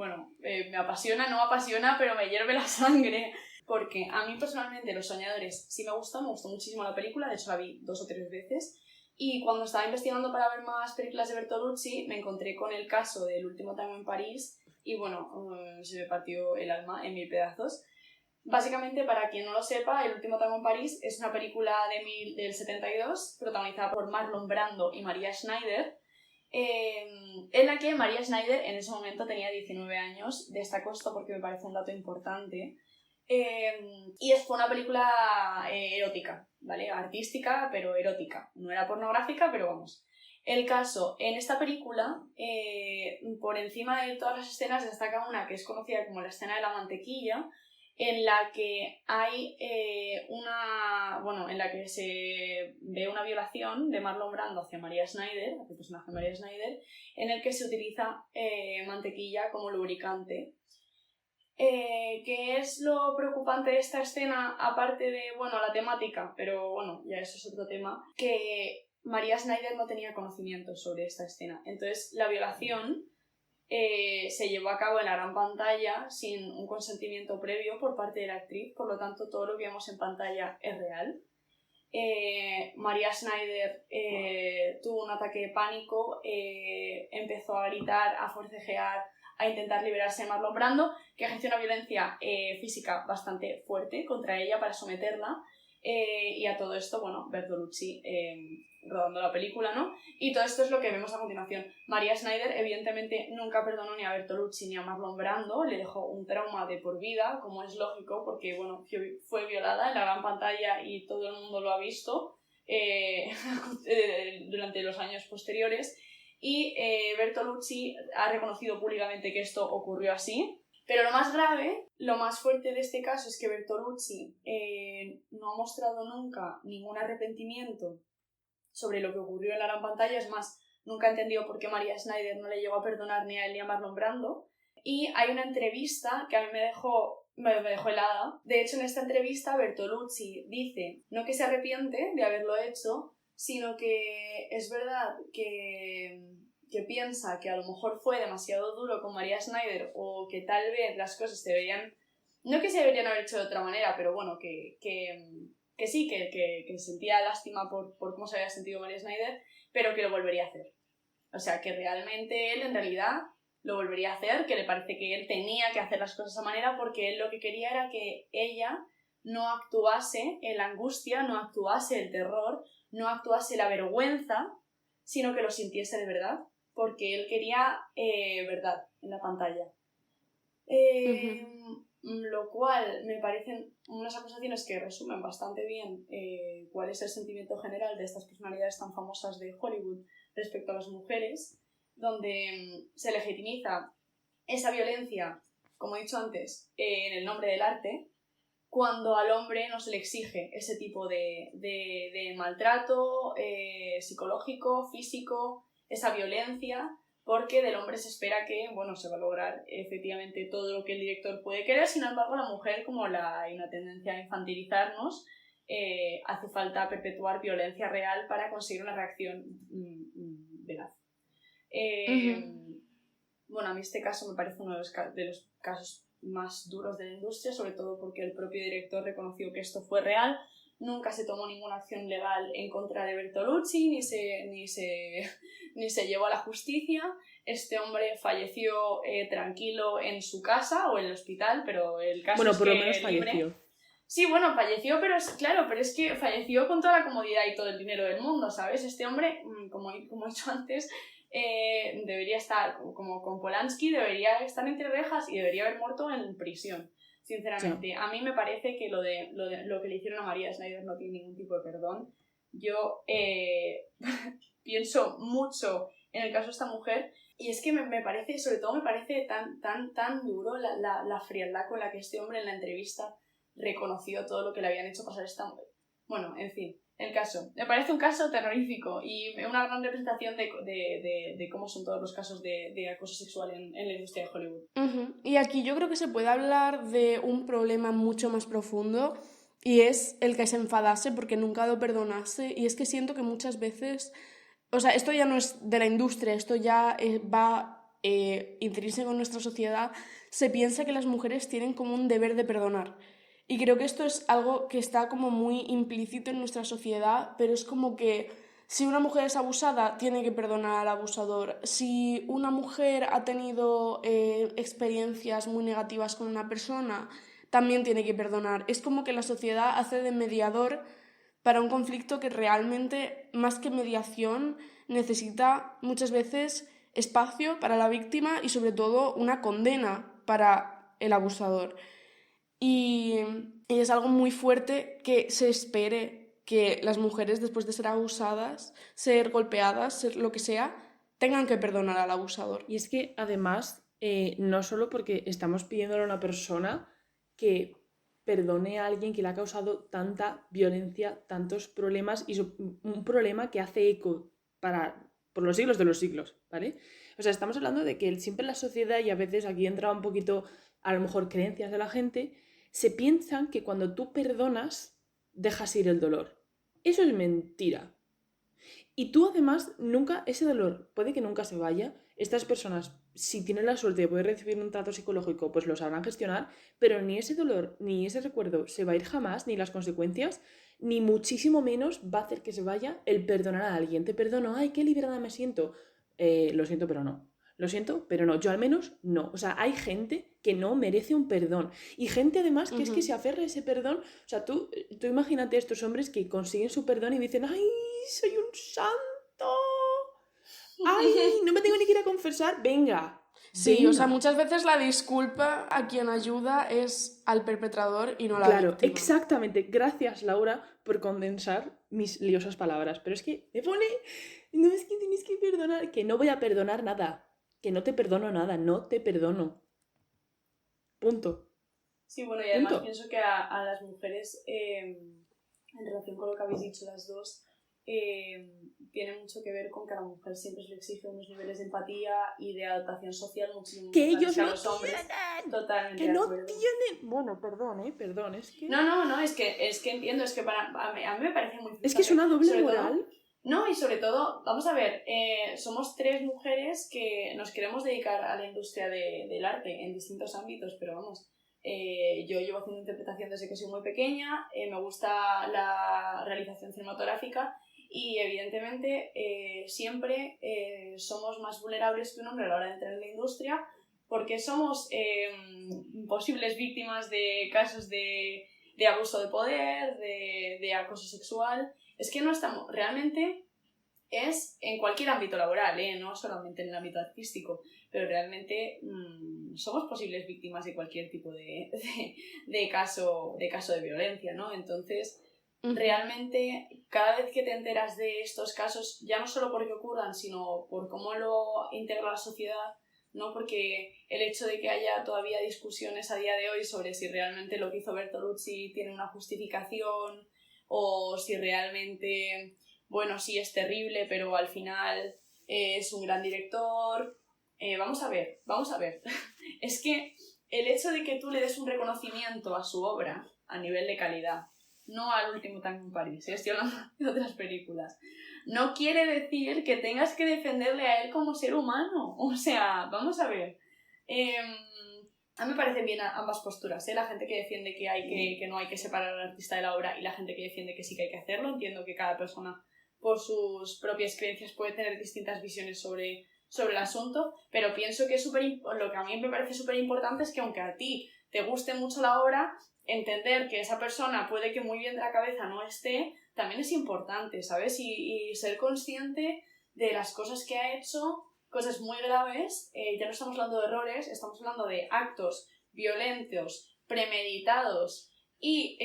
apasiona, no me apasiona, pero me hierve la sangre, porque a mí personalmente Los Soñadores sí me gustó muchísimo la película, de hecho la vi 2 o 3 veces, y cuando estaba investigando para ver más películas de Bertolucci me encontré con el caso del último tango en París y se me partió el alma en 1000 pedazos. Básicamente, para quien no lo sepa, El último tango en París es una película del 72 protagonizada por Marlon Brando y Maria Schneider, en la que Maria Schneider en ese momento tenía 19 años. Destaco esto porque me parece un dato importante. Y fue una película erótica, ¿vale? Artística, pero erótica. No era pornográfica, pero vamos. El caso, en esta película, por encima de todas las escenas destaca una que es conocida como la escena de la mantequilla, en la que hay en la que se ve una violación de Marlon Brando hacia Maria Schneider, hacia el personaje de Maria Schneider, en el que se utiliza mantequilla como lubricante. ¿Qué es lo preocupante de esta escena? Aparte de, la temática, pero ya eso es otro tema, que Maria Schneider no tenía conocimiento sobre esta escena. Entonces, la violación se llevó a cabo en la gran pantalla sin un consentimiento previo por parte de la actriz, por lo tanto todo lo que vemos en pantalla es real. Maria Schneider tuvo un ataque de pánico, empezó a gritar, a forcejear, a intentar liberarse de Marlon Brando, que ejerció una violencia física bastante fuerte contra ella para someterla, y a todo esto, Bertolucci rodando la película, ¿no? Y todo esto es lo que vemos a continuación. Maria Schneider evidentemente nunca perdonó ni a Bertolucci ni a Marlon Brando, le dejó un trauma de por vida, como es lógico, porque fue violada en la gran pantalla y todo el mundo lo ha visto durante los años posteriores, y Bertolucci ha reconocido públicamente que esto ocurrió así. Pero lo más grave, lo más fuerte de este caso es que Bertolucci no ha mostrado nunca ningún arrepentimiento sobre lo que ocurrió en la gran pantalla. Es más, nunca ha entendido por qué Maria Schneider no le llegó a perdonar ni a él ni a Marlon Brando. Y hay una entrevista que a mí me dejó helada. De hecho, en esta entrevista Bertolucci dice no que se arrepiente de haberlo hecho, sino que es verdad que piensa que a lo mejor fue demasiado duro con Maria Schneider, o que tal vez las cosas no que se deberían haber hecho de otra manera, pero que sí, que sentía lástima por cómo se había sentido Maria Schneider, pero que lo volvería a hacer. O sea, que realmente él en realidad lo volvería a hacer, que le parece que él tenía que hacer las cosas de esa manera porque él lo que quería era que ella no actuase en la angustia, no actuase el terror, no actuase la vergüenza, sino que lo sintiese de verdad, porque él quería verdad en la pantalla. Lo cual me parecen unas acusaciones que resumen bastante bien cuál es el sentimiento general de estas personalidades tan famosas de Hollywood respecto a las mujeres, donde se legitimiza esa violencia, como he dicho antes, en el nombre del arte, cuando al hombre no se le exige ese tipo de maltrato psicológico, físico, esa violencia, porque del hombre se espera que, bueno, se va a lograr efectivamente todo lo que el director puede querer. Sin embargo, la mujer, como hay una tendencia a infantilizarnos, hace falta perpetuar violencia real para conseguir una reacción veraz. Bueno, a mí este caso me parece uno de los casos más duros de la industria, sobre todo porque el propio director reconoció que esto fue real. Nunca se tomó ninguna acción legal en contra de Bertolucci, ni se llevó a la justicia. Este hombre falleció tranquilo en su casa o en el hospital, pero el caso Bueno, es por que lo menos falleció. Sí, bueno, falleció, pero es que falleció con toda la comodidad y todo el dinero del mundo, ¿sabes? Este hombre, como he dicho antes, debería estar, como con Polanski, debería estar entre rejas y debería haber muerto en prisión, sinceramente. A mí me parece que lo que le hicieron a María Schneider no tiene ningún tipo de perdón. Yo pienso mucho en el caso de esta mujer y es que me parece, sobre todo me parece tan duro la frialdad con la que este hombre en la entrevista reconoció todo lo que le habían hecho pasar a esta mujer. Bueno, en fin, el caso. Me parece un caso terrorífico y una gran representación de cómo son todos los casos de acoso sexual en la industria de Hollywood. Y aquí yo creo que se puede hablar de un problema mucho más profundo y es el que se enfadase porque nunca lo perdonase. Y es que siento que muchas veces, o sea, esto ya no es de la industria, esto ya va intrínseco en nuestra sociedad, se piensa que las mujeres tienen como un deber de perdonar. Y creo que esto es algo que está como muy implícito en nuestra sociedad, pero es como que si una mujer es abusada, tiene que perdonar al abusador. Si una mujer ha tenido experiencias muy negativas con una persona, también tiene que perdonar. Es como que la sociedad hace de mediador para un conflicto que realmente, más que mediación, necesita muchas veces espacio para la víctima y sobre todo una condena para el abusador. Y es algo muy fuerte que se espere que las mujeres, después de ser abusadas, ser golpeadas, ser lo que sea, tengan que perdonar al abusador. Y es que además, no solo porque estamos pidiéndole a una persona que perdone a alguien que le ha causado tanta violencia, tantos problemas y un problema que hace eco por los siglos de los siglos, ¿vale? O sea, estamos hablando de que siempre en la sociedad, y a veces aquí entra un poquito, a lo mejor, creencias de la gente, se piensan que cuando tú perdonas, dejas ir el dolor. Eso es mentira. Y tú además, ese dolor puede que nunca se vaya. Estas personas, si tienen la suerte de poder recibir un trato psicológico, pues lo sabrán gestionar, pero ni ese dolor, ni ese recuerdo se va a ir jamás, ni las consecuencias, ni muchísimo menos va a hacer que se vaya el perdonar a alguien. Te perdono, ay, qué liberada me siento. Lo siento, pero no. Lo siento, pero no. Yo al menos no. O sea, hay gente que no merece un perdón. Y gente además que es que se aferra a ese perdón. O sea, tú imagínate a estos hombres que consiguen su perdón y dicen, ay, soy un santo. Ay, no me tengo ni que ir a confesar. Venga. Sí, venga. o sea, muchas veces la disculpa a quien ayuda es al perpetrador y no a la Claro, víctima. exactamente. Gracias, Laura, por condensar mis liosas palabras. Pero es que me pone... No, es que tienes que perdonar. Que no voy a perdonar nada. Que no te perdono nada. No te perdono. Punto. Sí, bueno, y además Punto. pienso que a las mujeres, en relación con lo que habéis dicho las dos, tiene mucho que ver con que a la mujer siempre se le exige unos niveles de empatía y de adaptación social muchísimo Que más ellos a no los hombres. tienen. Totalmente Que de no acuerdo. tienen. Bueno, perdón, es que... No, es que entiendo, es que a mí me parece muy frustrante. Es que es una doble Sobre moral. todo, no, y sobre todo, vamos a ver, somos tres mujeres que nos queremos dedicar a la industria del arte en distintos ámbitos, pero vamos, yo llevo haciendo interpretación desde que soy muy pequeña, me gusta la realización cinematográfica y evidentemente siempre somos más vulnerables que un hombre a la hora de entrar en la industria porque somos posibles víctimas de casos de abuso de poder, de acoso sexual. Es que no estamos, realmente es en cualquier ámbito laboral, no solamente en el ámbito artístico, pero realmente somos posibles víctimas de cualquier tipo de caso de violencia, ¿no? Entonces, realmente, cada vez que te enteras de estos casos, ya no solo porque ocurran, sino por cómo lo integra la sociedad, ¿no? Porque el hecho de que haya todavía discusiones a día de hoy sobre si realmente lo que hizo Bertolucci tiene una justificación o si realmente, bueno, sí es terrible, pero al final es un gran director. Vamos a ver. Es que el hecho de que tú le des un reconocimiento a su obra a nivel de calidad, no al último tango en París, estoy hablando de otras películas, no quiere decir que tengas que defenderle a él como ser humano. O sea, vamos a ver. A mí me parecen bien ambas posturas, ¿eh? La gente que defiende que no hay que separar al artista de la obra y la gente que defiende que sí que hay que hacerlo. Entiendo que cada persona, por sus propias creencias, puede tener distintas visiones sobre el asunto, pero pienso que lo que a mí me parece súper importante es que aunque a ti te guste mucho la obra, entender que esa persona puede que muy bien de la cabeza no esté, también es importante, ¿sabes? Y ser consciente de las cosas que ha hecho, cosas muy graves. Ya no estamos hablando de errores, estamos hablando de actos violentos, premeditados y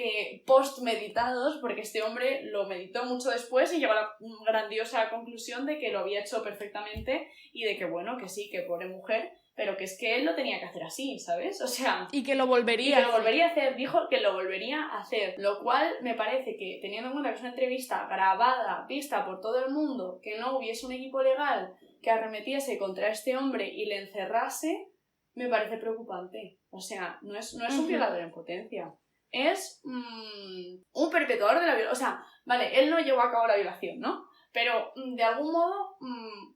postmeditados, porque este hombre lo meditó mucho después y llegó a la grandiosa conclusión de que lo había hecho perfectamente y de que, bueno, que sí, que pobre mujer, pero que es que él lo tenía que hacer así, ¿sabes? O sea... Y que lo volvería a hacer, dijo que lo volvería a hacer, lo cual me parece que, teniendo en cuenta que es una entrevista grabada, vista por todo el mundo, que no hubiese un equipo legal que arremetiese contra este hombre y le encerrase, me parece preocupante. O sea, no es un violador en potencia. Es un perpetuador de la violación. O sea, vale, él no llevó a cabo la violación, ¿no? Pero de algún modo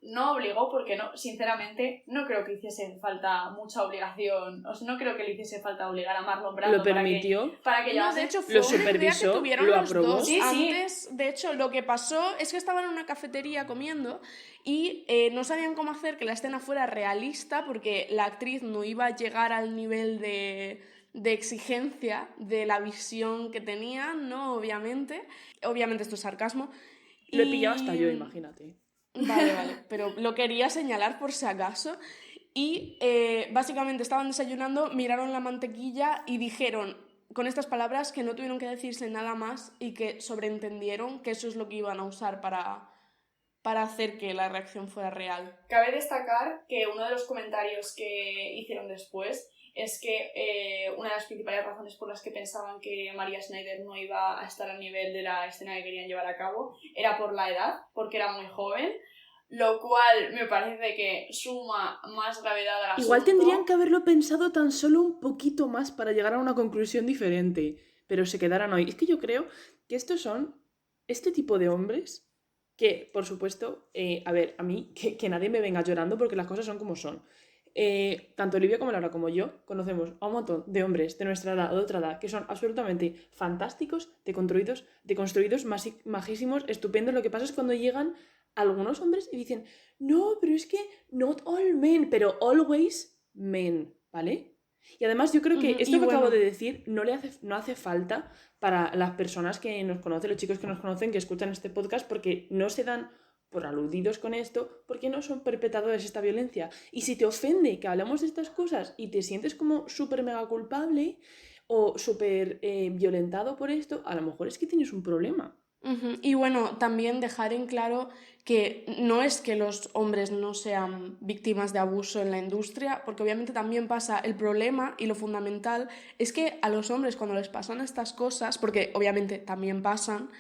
no obligó, porque no, sinceramente no creo que hiciese falta mucha obligación. O sea, no creo que le hiciese falta obligar a Marlon Brando Lo permitió. para que No, llevase... de hecho, fue Lo una idea que supervisó, tuvieron lo los aprobó. dos. Sí, sí. Antes, de hecho, lo que pasó es que estaban en una cafetería comiendo y no sabían cómo hacer que la escena fuera realista porque la actriz no iba a llegar al nivel de exigencia de la visión que tenía, ¿no? Obviamente esto es sarcasmo. Lo he pillado hasta yo, imagínate. Vale, pero lo quería señalar por si acaso. Y básicamente estaban desayunando, miraron la mantequilla y dijeron con estas palabras que no tuvieron que decirse nada más y que sobreentendieron que eso es lo que iban a usar para hacer que la reacción fuera real. Cabe destacar que uno de los comentarios que hicieron después es que una de las principales razones por las que pensaban que Maria Schneider no iba a estar al nivel de la escena que querían llevar a cabo era por la edad, porque era muy joven, lo cual me parece que suma más gravedad al asunto. Igual tendrían que haberlo pensado tan solo un poquito más para llegar a una conclusión diferente, pero se quedaran hoy. Es que yo creo que estos son este tipo de hombres que, por supuesto, a ver, a mí, que nadie me venga llorando porque las cosas son como son. Tanto Olivia como Laura como yo conocemos a un montón de hombres de nuestra edad o de otra edad que son absolutamente fantásticos, deconstruidos, majísimos, estupendos. Lo que pasa es cuando llegan algunos hombres y dicen, no, pero es que not all men, pero always men, ¿vale? Y además yo creo que esto que acabo de decir no hace falta para las personas que nos conocen, los chicos que nos conocen, que escuchan este podcast, porque no se dan por aludidos con esto, porque no son perpetradores de esta violencia. Y si te ofende que hablamos de estas cosas y te sientes como súper mega culpable o súper violentado por esto, a lo mejor es que tienes un problema. Y bueno, también dejar en claro que no es que los hombres no sean víctimas de abuso en la industria, porque obviamente también pasa. El problema y lo fundamental es que a los hombres cuando les pasan estas cosas, porque obviamente también pasan,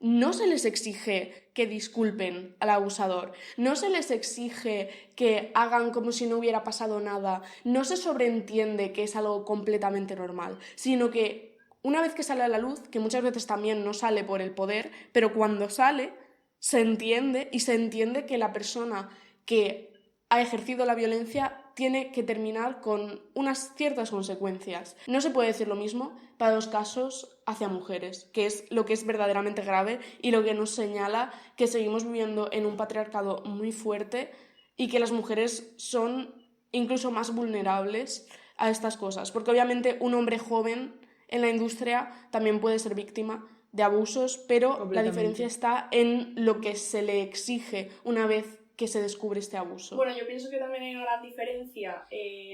no se les exige que disculpen al abusador, no se les exige que hagan como si no hubiera pasado nada, no se sobreentiende que es algo completamente normal, sino que una vez que sale a la luz, que muchas veces también no sale por el poder, pero cuando sale se entiende y se entiende que la persona que ha ejercido la violencia tiene que terminar con unas ciertas consecuencias. No se puede decir lo mismo para los casos hacia mujeres, que es lo que es verdaderamente grave y lo que nos señala que seguimos viviendo en un patriarcado muy fuerte y que las mujeres son incluso más vulnerables a estas cosas, porque obviamente un hombre joven en la industria también puede ser víctima de abusos, pero la diferencia está en lo que se le exige una vez que se descubre este abuso. Bueno, yo pienso que también hay una gran diferencia,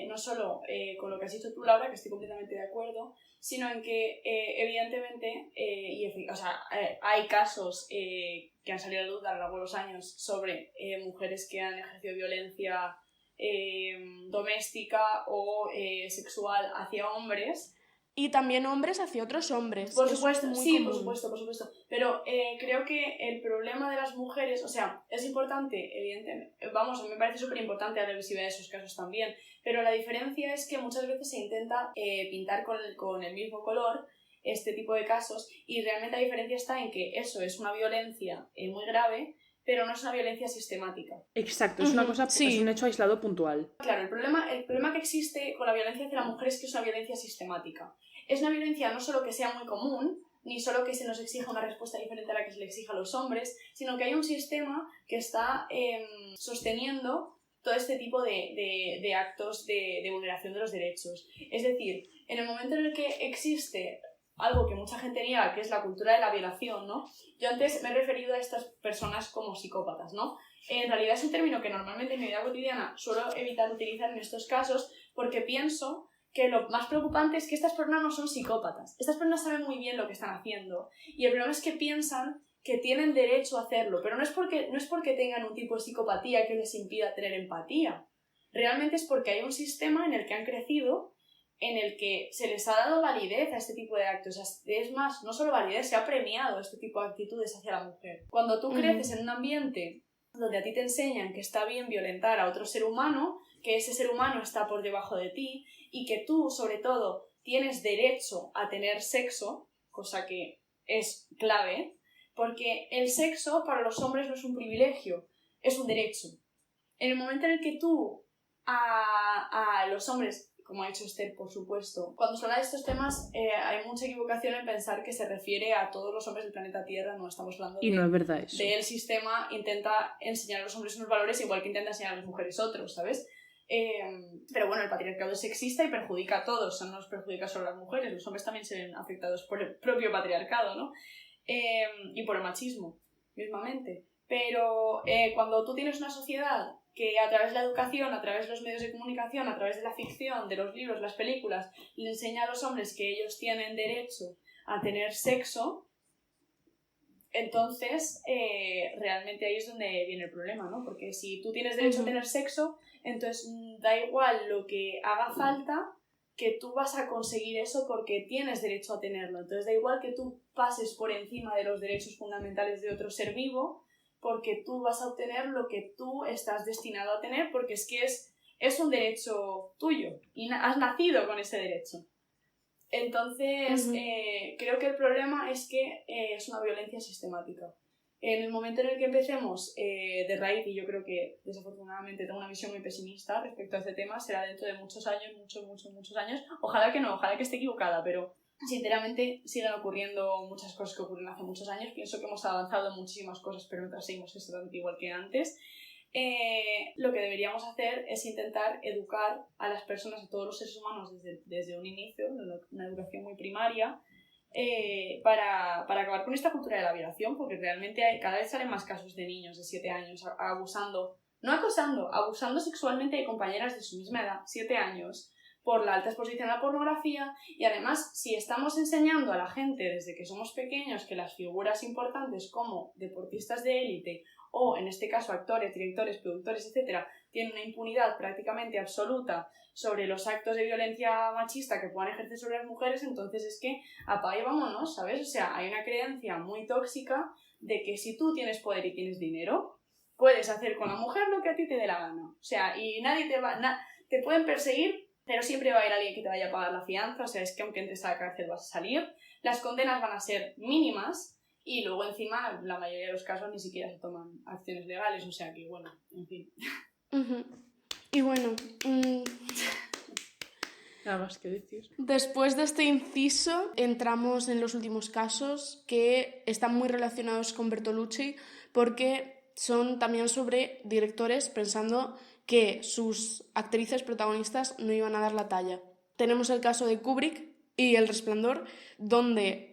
no solo con lo que has dicho tú, Laura, que estoy completamente de acuerdo, sino en que evidentemente, hay casos que han salido a luz a lo largo de los años sobre mujeres que han ejercido violencia doméstica o sexual hacia hombres, Y también hombres hacia otros hombres. Por Eso supuesto, es muy sí, común. por supuesto. Pero creo que el problema de las mujeres, o sea, es importante, evidentemente, vamos, a mí me parece súper importante la visibilidad de esos casos también, pero la diferencia es que muchas veces se intenta pintar con el mismo color este tipo de casos, y realmente la diferencia está en que eso es una violencia muy grave, pero no es una violencia sistemática. Exacto, es una cosa, sí. es un hecho aislado puntual. Claro, el problema que existe con la violencia hacia la mujer es que es una violencia sistemática. Es una violencia no solo que sea muy común, ni solo que se nos exija una respuesta diferente a la que se le exija a los hombres, sino que hay un sistema que está sosteniendo todo este tipo de actos de vulneración de los derechos. Es decir, en el momento en el que existe algo que mucha gente niega, que es la cultura de la violación, ¿no? Yo antes me he referido a estas personas como psicópatas, ¿no? En realidad es un término que normalmente en mi vida cotidiana suelo evitar utilizar en estos casos porque pienso que lo más preocupante es que estas personas no son psicópatas. Estas personas saben muy bien lo que están haciendo y el problema es que piensan que tienen derecho a hacerlo, pero no es porque tengan un tipo de psicopatía que les impida tener empatía. Realmente es porque hay un sistema en el que han crecido, en el que se les ha dado validez a este tipo de actos. Es más, no solo validez, se ha premiado este tipo de actitudes hacia la mujer. Cuando tú creces en un ambiente donde a ti te enseñan que está bien violentar a otro ser humano, que ese ser humano está por debajo de ti y que tú, sobre todo, tienes derecho a tener sexo, cosa que es clave, porque el sexo para los hombres no es un privilegio, es un derecho. En el momento en el que tú a los hombres, como ha dicho Esther, por supuesto, cuando se habla de estos temas hay mucha equivocación en pensar que se refiere a todos los hombres del planeta Tierra, no estamos hablando Y no es verdad eso. del sistema intenta enseñar a los hombres unos valores igual que intenta enseñar a las mujeres otros, ¿sabes? Pero bueno, el patriarcado es sexista y perjudica a todos, no nos perjudica solo a las mujeres, los hombres también se ven afectados por el propio patriarcado, ¿no? Y por el machismo, mismamente. Pero cuando tú tienes una sociedad que a través de la educación, a través de los medios de comunicación, a través de la ficción, de los libros, las películas, le enseña a los hombres que ellos tienen derecho a tener sexo, entonces realmente ahí es donde viene el problema, ¿no? Porque si tú tienes derecho a tener sexo, entonces da igual lo que haga falta, que tú vas a conseguir eso porque tienes derecho a tenerlo. Entonces da igual que tú pases por encima de los derechos fundamentales de otro ser vivo, porque tú vas a obtener lo que tú estás destinado a tener, porque es que es un derecho tuyo y has nacido con ese derecho. Entonces, creo que el problema es que es una violencia sistemática. En el momento en el que empecemos de raíz, y yo creo que desafortunadamente tengo una visión muy pesimista respecto a este tema, será dentro de muchos años, muchos años. Ojalá que no, ojalá que esté equivocada, pero sinceramente siguen ocurriendo muchas cosas que ocurren hace muchos años. Pienso que hemos avanzado en muchísimas cosas, pero no seguimos exactamente igual que antes. Lo que deberíamos hacer es intentar educar a las personas, a todos los seres humanos desde un inicio, una educación muy primaria, para acabar con esta cultura de la violación, porque realmente cada vez salen más casos de niños de 7 años abusando, no acosando, abusando sexualmente de compañeras de su misma edad, 7 años, por la alta exposición a la pornografía. Y además, si estamos enseñando a la gente desde que somos pequeños que las figuras importantes como deportistas de élite o, en este caso, actores, directores, productores, etc., tienen una impunidad prácticamente absoluta sobre los actos de violencia machista que puedan ejercer sobre las mujeres, entonces es que apaga y vámonos, ¿sabes? O sea, hay una creencia muy tóxica de que si tú tienes poder y tienes dinero, puedes hacer con la mujer lo que a ti te dé la gana. O sea, y nadie te pueden perseguir, pero siempre va a haber alguien que te vaya a pagar la fianza. O sea, es que aunque entres a la cárcel vas a salir. Las condenas van a ser mínimas y luego encima, la mayoría de los casos ni siquiera se toman acciones legales. O sea que, bueno, en fin. Y bueno, Nada más que decir. Después de este inciso, entramos en los últimos casos que están muy relacionados con Bertolucci porque son también sobre directores pensando que sus actrices protagonistas no iban a dar la talla. Tenemos el caso de Kubrick y El Resplandor, donde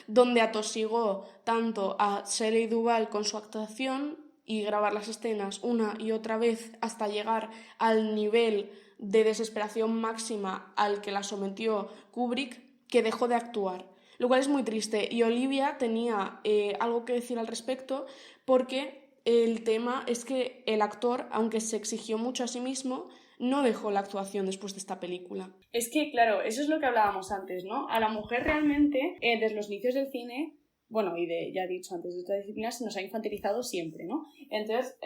donde atosigó tanto a Shelley Duvall con su actuación y grabar las escenas una y otra vez hasta llegar al nivel de desesperación máxima al que la sometió Kubrick, que dejó de actuar. Lo cual es muy triste. Y Olivia tenía algo que decir al respecto, porque el tema es que el actor, aunque se exigió mucho a sí mismo, no dejó la actuación después de esta película. Es que, claro, eso es lo que hablábamos antes, ¿no? A la mujer realmente, desde los inicios del cine, bueno, y ya he dicho antes, de otras disciplinas, se nos ha infantilizado siempre, ¿no? Entonces,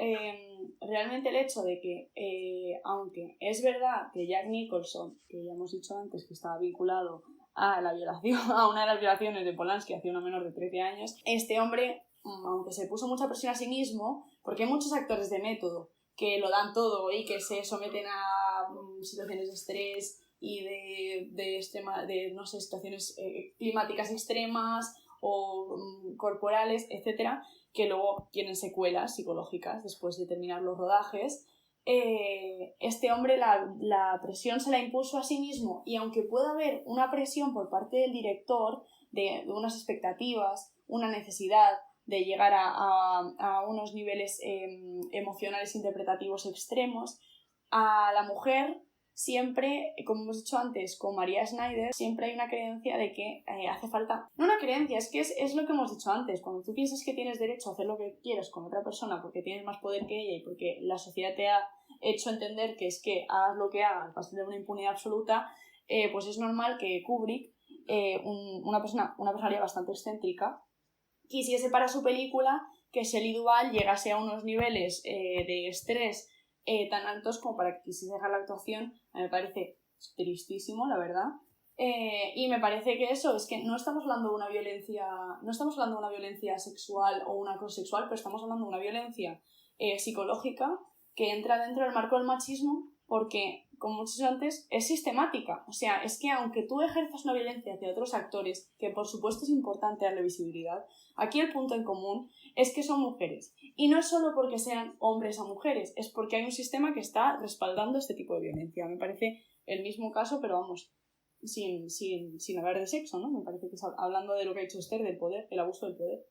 realmente el hecho de que, aunque es verdad que Jack Nicholson, que ya hemos dicho antes que estaba vinculado a la violación, a una de las violaciones de Polanski hacia una menor de 13 años, este hombre, aunque se puso mucha presión a sí mismo, porque hay muchos actores de método que lo dan todo y que se someten a situaciones de estrés y de no sé, situaciones climáticas extremas o corporales, etcétera, que luego tienen secuelas psicológicas después de terminar los rodajes. Este hombre la presión se la impuso a sí mismo, y aunque pueda haber una presión por parte del director de unas expectativas, una necesidad de llegar a unos niveles emocionales interpretativos extremos, a la mujer siempre, como hemos dicho antes con María Schneider, siempre hay una creencia de que hace falta... No una creencia, es que es lo que hemos dicho antes. Cuando tú piensas que tienes derecho a hacer lo que quieres con otra persona porque tienes más poder que ella y porque la sociedad te ha hecho entender que es que hagas lo que hagas vas a tener una impunidad absoluta, pues es normal que Kubrick, una personalidad bastante excéntrica, quisiese para su película que Shelley Duvall llegase a unos niveles de estrés tan altos como para que quisiese dejar la actuación. Me parece tristísimo, la verdad. Y me parece que eso, es que no estamos hablando de una violencia sexual o una cosa sexual, pero estamos hablando de una violencia psicológica que entra dentro del marco del machismo porque, como hemos dicho antes, es sistemática. O sea, es que aunque tú ejerzas una violencia hacia otros actores, que por supuesto es importante darle visibilidad, aquí el punto en común es que son mujeres. Y no es solo porque sean hombres a mujeres, es porque hay un sistema que está respaldando este tipo de violencia. Me parece el mismo caso, pero vamos, sin hablar de sexo, ¿no? Me parece que es hablando de lo que ha dicho Esther, del poder, el abuso del poder.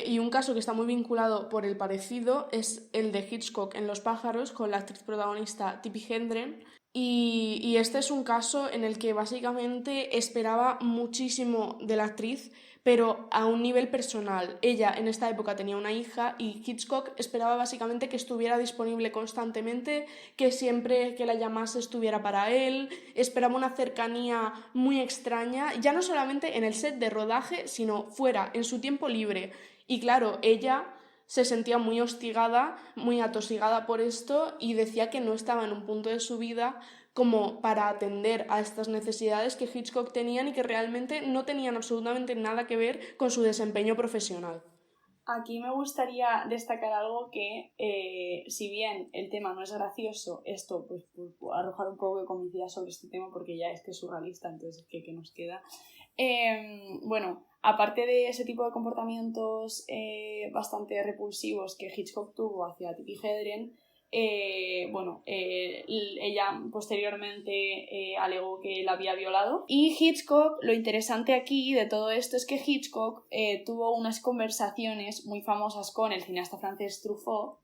Y un caso que está muy vinculado por el parecido es el de Hitchcock en Los pájaros, con la actriz protagonista Tippi Hedren. Y este es un caso en el que básicamente esperaba muchísimo de la actriz, pero a un nivel personal. Ella en esta época tenía una hija y Hitchcock esperaba básicamente que estuviera disponible constantemente, que siempre que la llamase estuviera para él. Esperaba una cercanía muy extraña, ya no solamente en el set de rodaje, sino fuera, en su tiempo libre. Y claro, ella se sentía muy hostigada, muy atosigada por esto, y decía que no estaba en un punto de su vida como para atender a estas necesidades que Hitchcock tenían y que realmente no tenían absolutamente nada que ver con su desempeño profesional. Aquí me gustaría destacar algo que, si bien el tema no es gracioso, esto pues arrojar un poco de comicidad sobre este tema porque ya es que es surrealista, entonces ¿qué nos queda? Bueno, aparte de ese tipo de comportamientos bastante repulsivos que Hitchcock tuvo hacia Tippi Hedren, ella posteriormente alegó que la había violado, y Hitchcock, lo interesante aquí de todo esto es que Hitchcock tuvo unas conversaciones muy famosas con el cineasta francés Truffaut,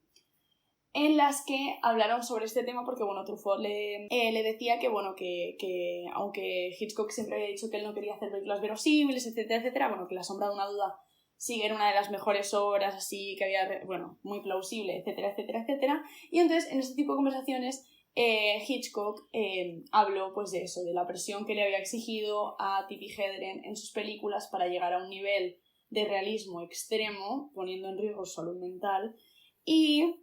en las que hablaron sobre este tema porque, bueno, Truffaut le decía que, bueno, que aunque Hitchcock siempre había dicho que él no quería hacer películas verosímiles, etcétera, etcétera, bueno, que La sombra de una duda sí era una de las mejores obras, así que había, bueno, muy plausible, etcétera, etcétera, etcétera. Y entonces, en este tipo de conversaciones, Hitchcock habló, pues, de eso, de la presión que le había exigido a Tippi Hedren en sus películas para llegar a un nivel de realismo extremo, poniendo en riesgo su salud mental, y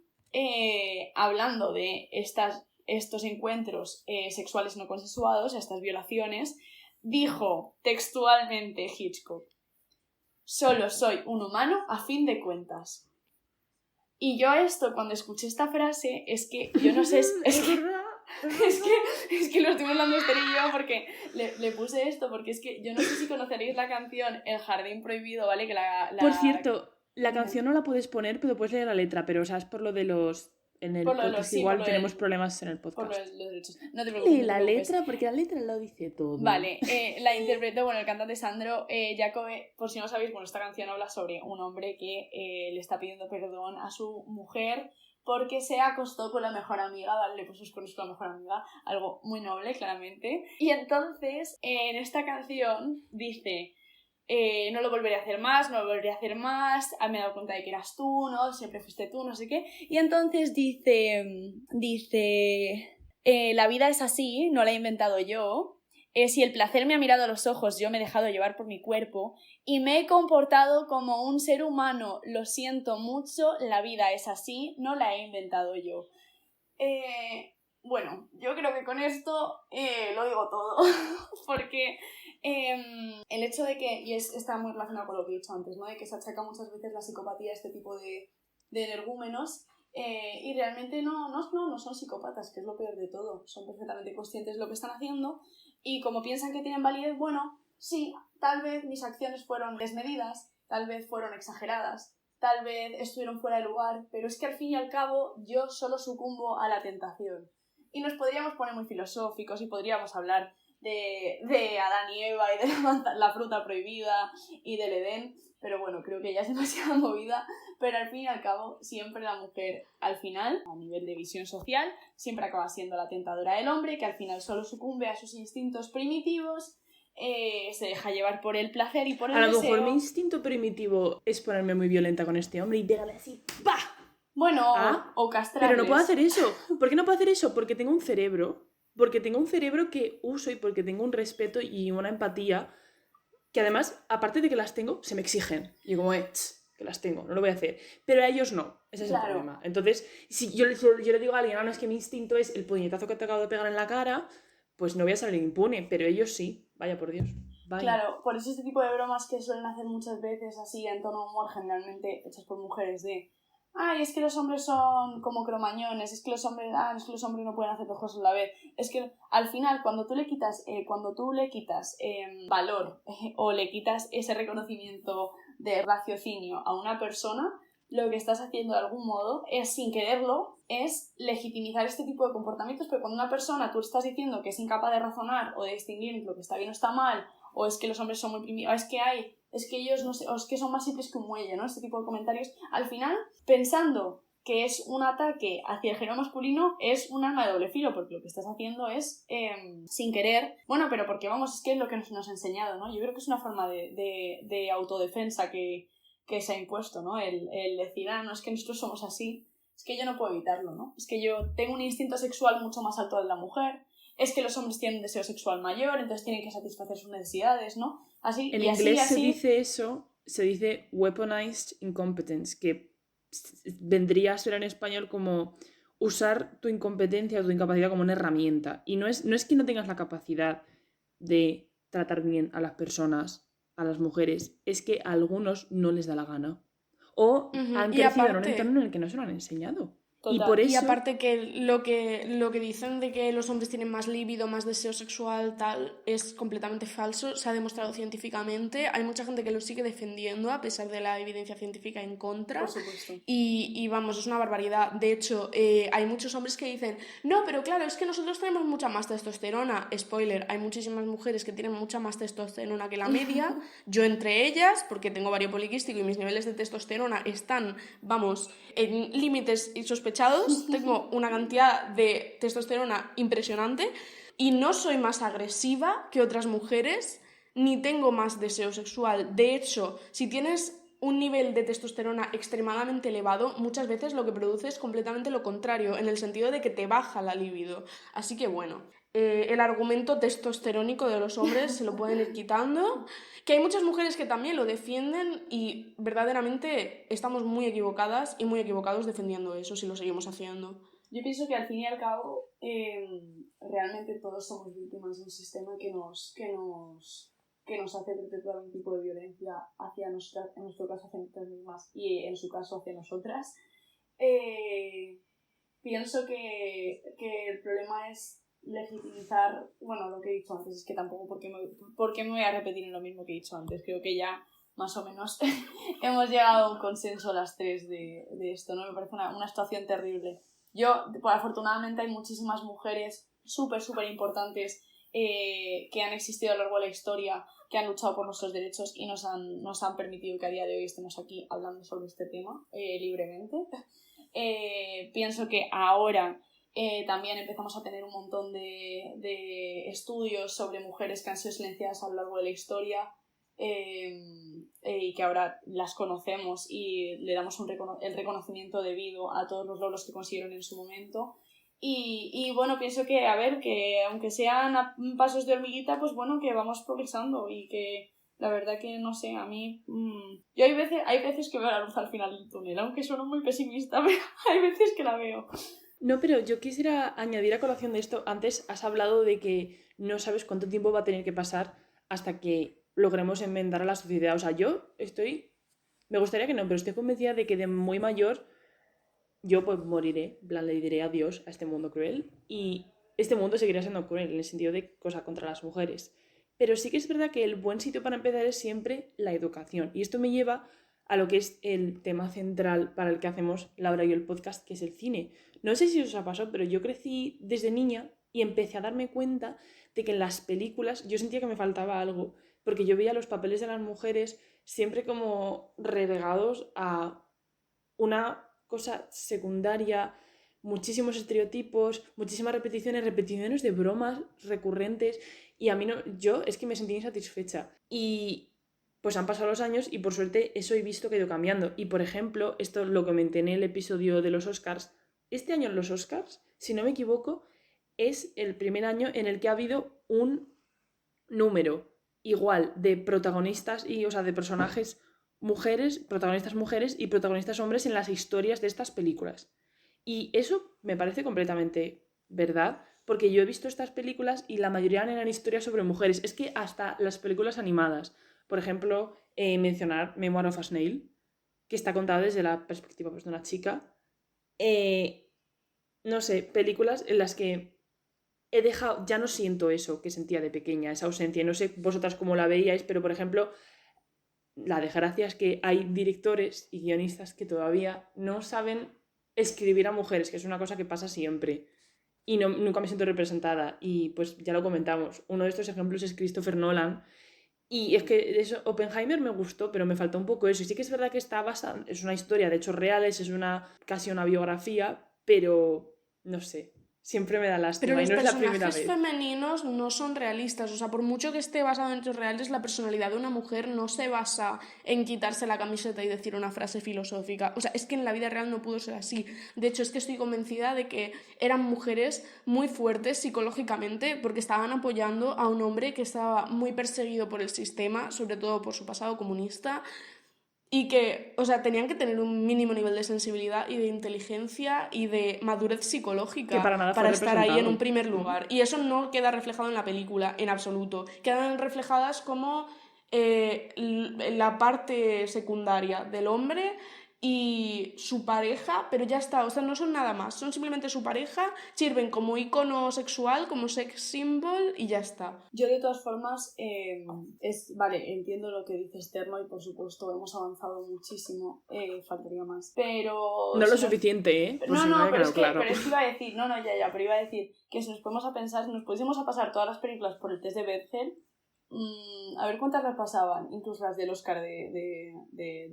hablando de estos encuentros sexuales no consensuados, estas violaciones, dijo textualmente Hitchcock: «Solo soy un humano a fin de cuentas». Y yo cuando escuché esta frase, es que yo no sé, es que lo estoy hablando Esther y yo porque le puse esto, porque es que yo no sé si conoceréis la canción El jardín prohibido, ¿vale? Que Por cierto, la canción no la puedes poner, pero puedes leer la letra, pero o sea, es por lo de los... En el podcast igual tenemos problemas en el podcast. Por los derechos. No te preocupes. Lee la letra, porque la letra lo dice todo. Vale, la interpretó, bueno, el cantante Sandro Jacobe. Por si no sabéis, bueno, esta canción habla sobre un hombre que le está pidiendo perdón a su mujer porque se acostó con la mejor amiga, ¿vale? Le puso los cuernos con la mejor amiga, algo muy noble, claramente. Y entonces, en esta canción dice... no lo volveré a hacer más, me he dado cuenta de que eras tú, ¿no? Siempre fuiste tú, no sé qué. Y entonces dice la vida es así, no la he inventado yo. Si el placer me ha mirado a los ojos, yo me he dejado llevar por mi cuerpo y me he comportado como un ser humano. Lo siento mucho, la vida es así, no la he inventado yo. Bueno, yo creo que con esto lo digo todo, porque el hecho de que, y está muy relacionado con lo que he dicho antes, ¿no? De que se achaca muchas veces la psicopatía a este tipo de energúmenos. Y realmente no son psicópatas, que es lo peor de todo. Son perfectamente conscientes de lo que están haciendo y como piensan que tienen validez, bueno, sí, tal vez mis acciones fueron desmedidas, tal vez fueron exageradas, tal vez estuvieron fuera de lugar, pero es que al fin y al cabo yo solo sucumbo a la tentación. Y nos podríamos poner muy filosóficos y podríamos hablar de Adán y Eva y de la fruta prohibida y del Edén, pero bueno, creo que ya es demasiada movida. Pero al fin y al cabo, siempre la mujer, al final, a nivel de visión social, siempre acaba siendo la tentadora del hombre, que al final solo sucumbe a sus instintos primitivos, se deja llevar por el placer y por el deseo. A lo mejor mi instinto primitivo es ponerme muy violenta con este hombre y pegarle así, ¡pah! Bueno, o castrarles. Pero no puedo hacer eso. ¿Por qué no puedo hacer eso? Porque tengo un cerebro. Porque tengo un cerebro que uso y porque tengo un respeto y una empatía que además, aparte de que las tengo, se me exigen. Y como, que las tengo, no lo voy a hacer. Pero a ellos no. Ese es el problema. Entonces, si yo le digo a alguien, no, es que mi instinto es el puñetazo que te acabo de pegar en la cara, pues no voy a salir impune. Pero ellos sí. Vaya por Dios. Vaya. Claro, por eso este tipo de bromas que suelen hacer muchas veces así en tono de humor, generalmente hechas por mujeres, de ay, es que los hombres son como cromañones, es que los hombres no pueden hacer dos cosas a la vez. Es que al final, cuando tú le quitas valor o le quitas ese reconocimiento de raciocinio a una persona, lo que estás haciendo de algún modo es, sin quererlo, es legitimizar este tipo de comportamientos, pero cuando una persona tú estás diciendo que es incapaz de razonar o de distinguir lo que está bien o está mal, o es que los hombres son muy primitivos, es que ellos no sé, o es que son más simples que un muelle, ¿no? Este tipo de comentarios, al final, pensando que es un ataque hacia el género masculino, es un arma de doble filo, porque lo que estás haciendo es, sin querer, bueno, pero porque vamos, es que es lo que nos ha enseñado, ¿no? Yo creo que es una forma de autodefensa que se ha impuesto, ¿no? El decir, no, es que nosotros somos así, es que yo no puedo evitarlo, ¿no? Es que yo tengo un instinto sexual mucho más alto de la mujer, es que los hombres tienen un deseo sexual mayor, entonces tienen que satisfacer sus necesidades, ¿no? Así, en y inglés así, se dice eso, se dice weaponized incompetence, que vendría a ser en español como usar tu incompetencia o tu incapacidad como una herramienta. Y no es que no tengas la capacidad de tratar bien a las personas, a las mujeres, es que a algunos no les da la gana. O han crecido en un entorno en el que no se lo han enseñado. Total. Y por eso... Y aparte que lo que dicen de que los hombres tienen más libido, más deseo sexual, tal, es completamente falso. Se ha demostrado científicamente. Hay mucha gente que lo sigue defendiendo a pesar de la evidencia científica en contra. Por supuesto. Y vamos, es una barbaridad. De hecho, hay muchos hombres que dicen, no, pero claro, es que nosotros tenemos mucha más testosterona. Spoiler, hay muchísimas mujeres que tienen mucha más testosterona que la media. Yo entre ellas, porque tengo ovario poliquístico y mis niveles de testosterona están, vamos, en límites insospechados. Tengo una cantidad de testosterona impresionante y no soy más agresiva que otras mujeres ni tengo más deseo sexual. De hecho, si tienes un nivel de testosterona extremadamente elevado, muchas veces lo que produce es completamente lo contrario, en el sentido de que te baja la libido. Así que bueno, el argumento testosterónico de los hombres se lo pueden ir quitando, que hay muchas mujeres que también lo defienden y verdaderamente estamos muy equivocadas y muy equivocados defendiendo eso si lo seguimos haciendo. Yo pienso que al fin y al cabo realmente todos somos víctimas de un sistema que nos hace perpetuar un tipo de violencia hacia nosotras, en nuestro caso hacia nosotras mismas y en su caso hacia nosotras. Pienso que el problema es legitimizar, bueno, lo que he dicho antes, es que tampoco porque me voy a repetir en lo mismo que he dicho antes, creo que ya más o menos hemos llegado a un consenso las tres de esto, ¿no? Me parece una situación terrible. Pues, afortunadamente hay muchísimas mujeres súper importantes que han existido a lo largo de la historia, que han luchado por nuestros derechos y nos han permitido que a día de hoy estemos aquí hablando sobre este tema libremente. Pienso que ahora también empezamos a tener un montón de estudios sobre mujeres que han sido silenciadas a lo largo de la historia y que ahora las conocemos y le damos el reconocimiento debido a todos los logros que consiguieron en su momento. Y bueno, pienso que, a ver, que aunque sean pasos de hormiguita, pues bueno, que vamos progresando y que la verdad que, no sé, a mí... Yo hay veces que veo la luz al final del túnel, aunque sueno muy pesimista, pero hay veces que la veo. No, pero yo quisiera añadir a colación de esto. Antes has hablado de que no sabes cuánto tiempo va a tener que pasar hasta que logremos enmendar a la sociedad. O sea, me gustaría que no, pero estoy convencida de que de muy mayor yo pues moriré, en plan le diré adiós a este mundo cruel y este mundo seguirá siendo cruel en el sentido de cosa contra las mujeres. Pero sí que es verdad que el buen sitio para empezar es siempre la educación. Y esto me lleva a lo que es el tema central para el que hacemos Laura y yo el podcast, que es el cine. No sé si os ha pasado, pero yo crecí desde niña y empecé a darme cuenta de que en las películas yo sentía que me faltaba algo, porque yo veía los papeles de las mujeres siempre como relegados a una cosa secundaria, muchísimos estereotipos, muchísimas repeticiones de bromas recurrentes y a mí no, yo es que me sentí insatisfecha y pues han pasado los años y por suerte eso he visto que ha ido cambiando y por ejemplo, esto lo comenté en el episodio de los Oscars, este año en los Oscars, si no me equivoco, es el primer año en el que ha habido un número igual de protagonistas y, o sea, de personajes mujeres y protagonistas hombres en las historias de estas películas. Y eso me parece completamente verdad, porque yo he visto estas películas y la mayoría eran historias sobre mujeres. Es que hasta las películas animadas, por ejemplo, mencionar Memoir of a Snail, que está contada desde la perspectiva pues, de una chica. No sé, películas en las que he dejado, ya no siento eso que sentía de pequeña, esa ausencia. No sé vosotras cómo la veíais, pero por ejemplo, la desgracia es que hay directores y guionistas que todavía no saben escribir a mujeres, que es una cosa que pasa siempre. Y no, nunca me siento representada. Y pues ya lo comentamos. Uno de estos ejemplos es Christopher Nolan. Y es que eso, Oppenheimer me gustó, pero me faltó un poco eso. Y sí que es verdad que está basada, es una historia de hechos reales, es casi una biografía, pero no sé, siempre me da Pero lástima y los no es la primera personajes vez. femeninos no son realistas, o sea, por mucho que esté basado en hechos reales, la personalidad de una mujer no se basa en quitarse la camiseta y decir una frase filosófica. O sea, es que en la vida real no pudo ser así. De hecho, es que estoy convencida de que eran mujeres muy fuertes psicológicamente porque estaban apoyando a un hombre que estaba muy perseguido por el sistema, sobre todo por su pasado comunista. Y que, o sea, tenían que tener un mínimo nivel de sensibilidad y de inteligencia y de madurez Que psicológica para nada fue para estar ahí en un representado. primer lugar. Y eso no queda reflejado en la película, en absoluto. Quedan reflejadas como la parte secundaria del hombre y su pareja, pero ya está, o sea, no son nada más, son simplemente su pareja, sirven como icono sexual, como sex symbol y ya está. Yo de todas formas, vale, entiendo lo que dices, Terno, y por supuesto hemos avanzado muchísimo, faltaría más, pero... No lo si nos- suficiente, ¿eh? Por No, si no no, haya quedado claro. pero es que iba a decir, no, ya, pero iba a decir que si nos ponemos a pensar, si nos pudiésemos a pasar todas las películas por el test de Bechdel, a ver cuántas las pasaban, incluso las del Oscar de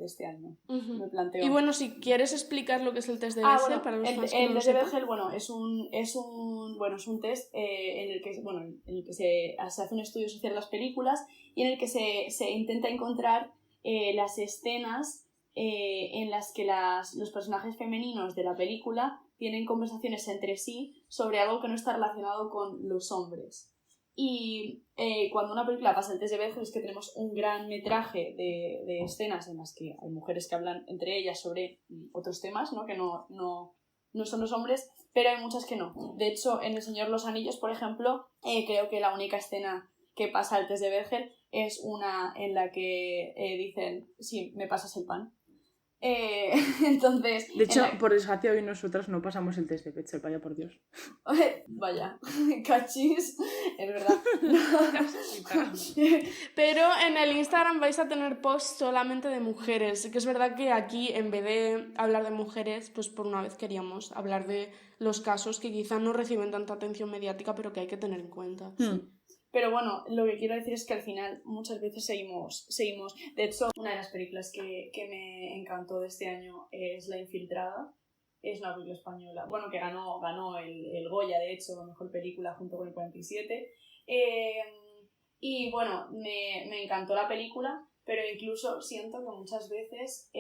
este año, me planteo. Y bueno, si quieres explicar lo que es el test de Bechdel para los fans que no el lo test de sepan. Bechdel, bueno, es un test en el que, bueno, en el que se hace un estudio social de las películas y en el que se intenta encontrar las escenas en las que los personajes femeninos de la película tienen conversaciones entre sí sobre algo que no está relacionado con los hombres. Y cuando una película pasa el test de Bechdel es que tenemos un gran metraje de escenas en las que hay mujeres que hablan entre ellas sobre otros temas, ¿no? Que no son los hombres, pero hay muchas que no. De hecho, en El Señor de los Anillos, por ejemplo, creo que la única escena que pasa el test de Bechdel es una en la que dicen, sí, me pasas el pan. Entonces... De hecho, por desgracia, hoy nosotras no pasamos el test de Bechdel, vaya por Dios. Vaya, cachis, es verdad. Pero en el Instagram vais a tener posts solamente de mujeres. Que es verdad que aquí, en vez de hablar de mujeres, pues por una vez queríamos hablar de los casos que quizá no reciben tanta atención mediática, pero que hay que tener en cuenta. Sí. Pero bueno, lo que quiero decir es que al final muchas veces seguimos. De hecho, una de las películas que me encantó de este año es La Infiltrada. Es una película española, bueno, que ganó el Goya, de hecho, la mejor película junto con el 47. Y bueno, me encantó la película, pero incluso siento que muchas veces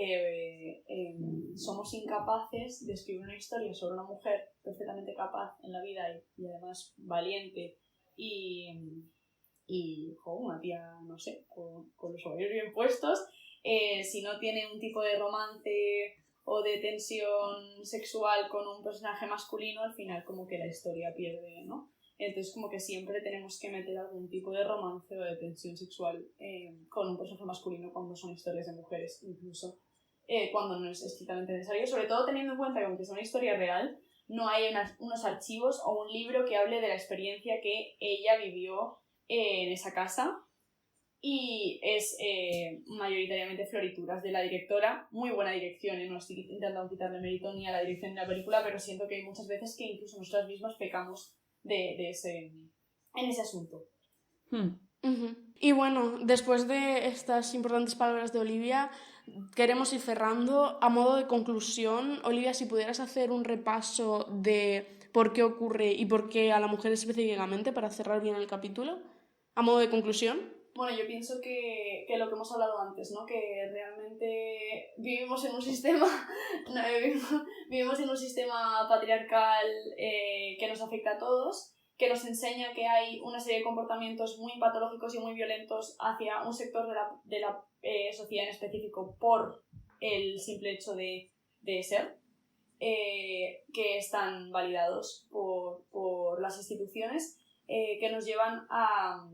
somos incapaces de escribir una historia sobre una mujer perfectamente perfectamente capaz en la vida y además valiente y una tía, no sé, con los ovarios bien puestos, si no tiene un tipo de romance o de tensión sexual con un personaje masculino, al final como que la historia pierde, ¿no? Entonces como que siempre tenemos que meter algún tipo de romance o de tensión sexual con un personaje masculino cuando son historias de mujeres, incluso cuando no es estrictamente necesario, sobre todo teniendo en cuenta que aunque sea una historia real, no hay unos archivos o un libro que hable de la experiencia que ella vivió en esa casa, y es mayoritariamente florituras de la directora, muy buena dirección, no estoy intentando quitarle mérito ni a la dirección de la película, pero siento que hay muchas veces que incluso nosotras mismas pecamos en ese asunto. Uh-huh. Y bueno, después de estas importantes palabras de Olivia, queremos ir cerrando. A modo de conclusión, Olivia, si pudieras hacer un repaso de por qué ocurre y por qué a la mujer específicamente, para cerrar bien el capítulo, a modo de conclusión. Bueno, yo pienso que lo que hemos hablado antes, ¿no? Que realmente vivimos en un sistema patriarcal que nos afecta a todos, que nos enseña que hay una serie de comportamientos muy patológicos y muy violentos hacia un sector de la sociedad en específico por el simple hecho de ser, que están validados por las instituciones, que nos llevan a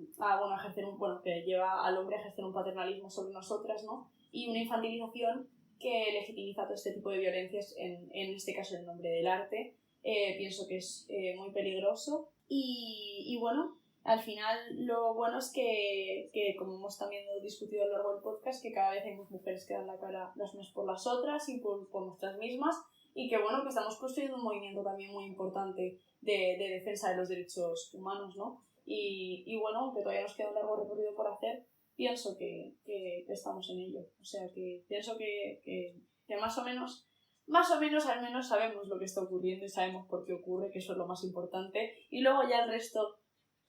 ejercer que lleva al hombre a ejercer un paternalismo sobre nosotras, ¿no? Y una infantilización que legitimiza todo este tipo de violencias, en este caso en nombre del arte. Pienso que es muy peligroso y bueno, al final lo bueno es que como hemos también discutido a lo largo del podcast, que cada vez hay más mujeres que dan la cara las unas por las otras y por nuestras mismas, y que bueno, que estamos construyendo un movimiento también muy importante de defensa de los derechos humanos, ¿no? Y bueno, aunque todavía nos queda un largo recorrido por hacer, pienso que estamos en ello. O sea, que pienso que más o menos al menos sabemos lo que está ocurriendo y sabemos por qué ocurre, que eso es lo más importante. Y luego ya el resto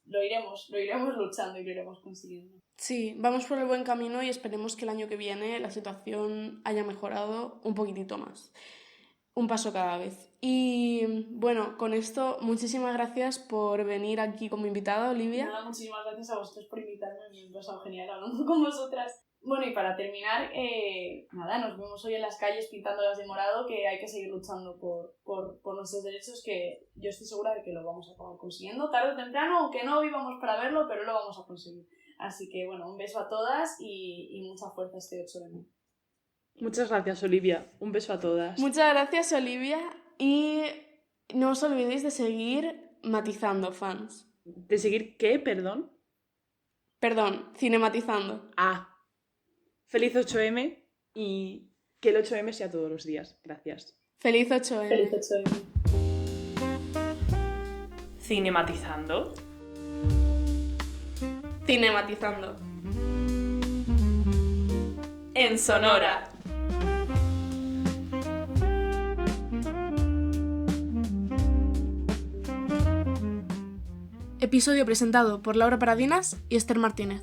lo iremos luchando y lo iremos consiguiendo. Sí, vamos por el buen camino y esperemos que el año que viene la situación haya mejorado un poquitito más. Un paso cada vez. Y bueno, con esto, muchísimas gracias por venir aquí como invitada, Olivia. Nada, muchísimas gracias a vosotros por invitarme, me ha pasado genial hablando con vosotras. Bueno, y para terminar, nos vemos hoy en las calles pintándolas de morado, que hay que seguir luchando por nuestros derechos, que yo estoy segura de que lo vamos a acabar consiguiendo tarde o temprano, aunque no vivamos para verlo, pero lo vamos a conseguir. Así que bueno, un beso a todas y mucha fuerza este 8 de enero. Muchas gracias, Olivia. Un beso a todas. Muchas gracias, Olivia. Y no os olvidéis de seguir matizando, fans. ¿De seguir qué? Perdón. Perdón, cinematizando. Feliz 8M y que el 8M sea todos los días. Gracias. Feliz 8M. Feliz 8M. Cinematizando. Cinematizando. En Sonora. Episodio presentado por Laura Paradinas y Esther Martínez.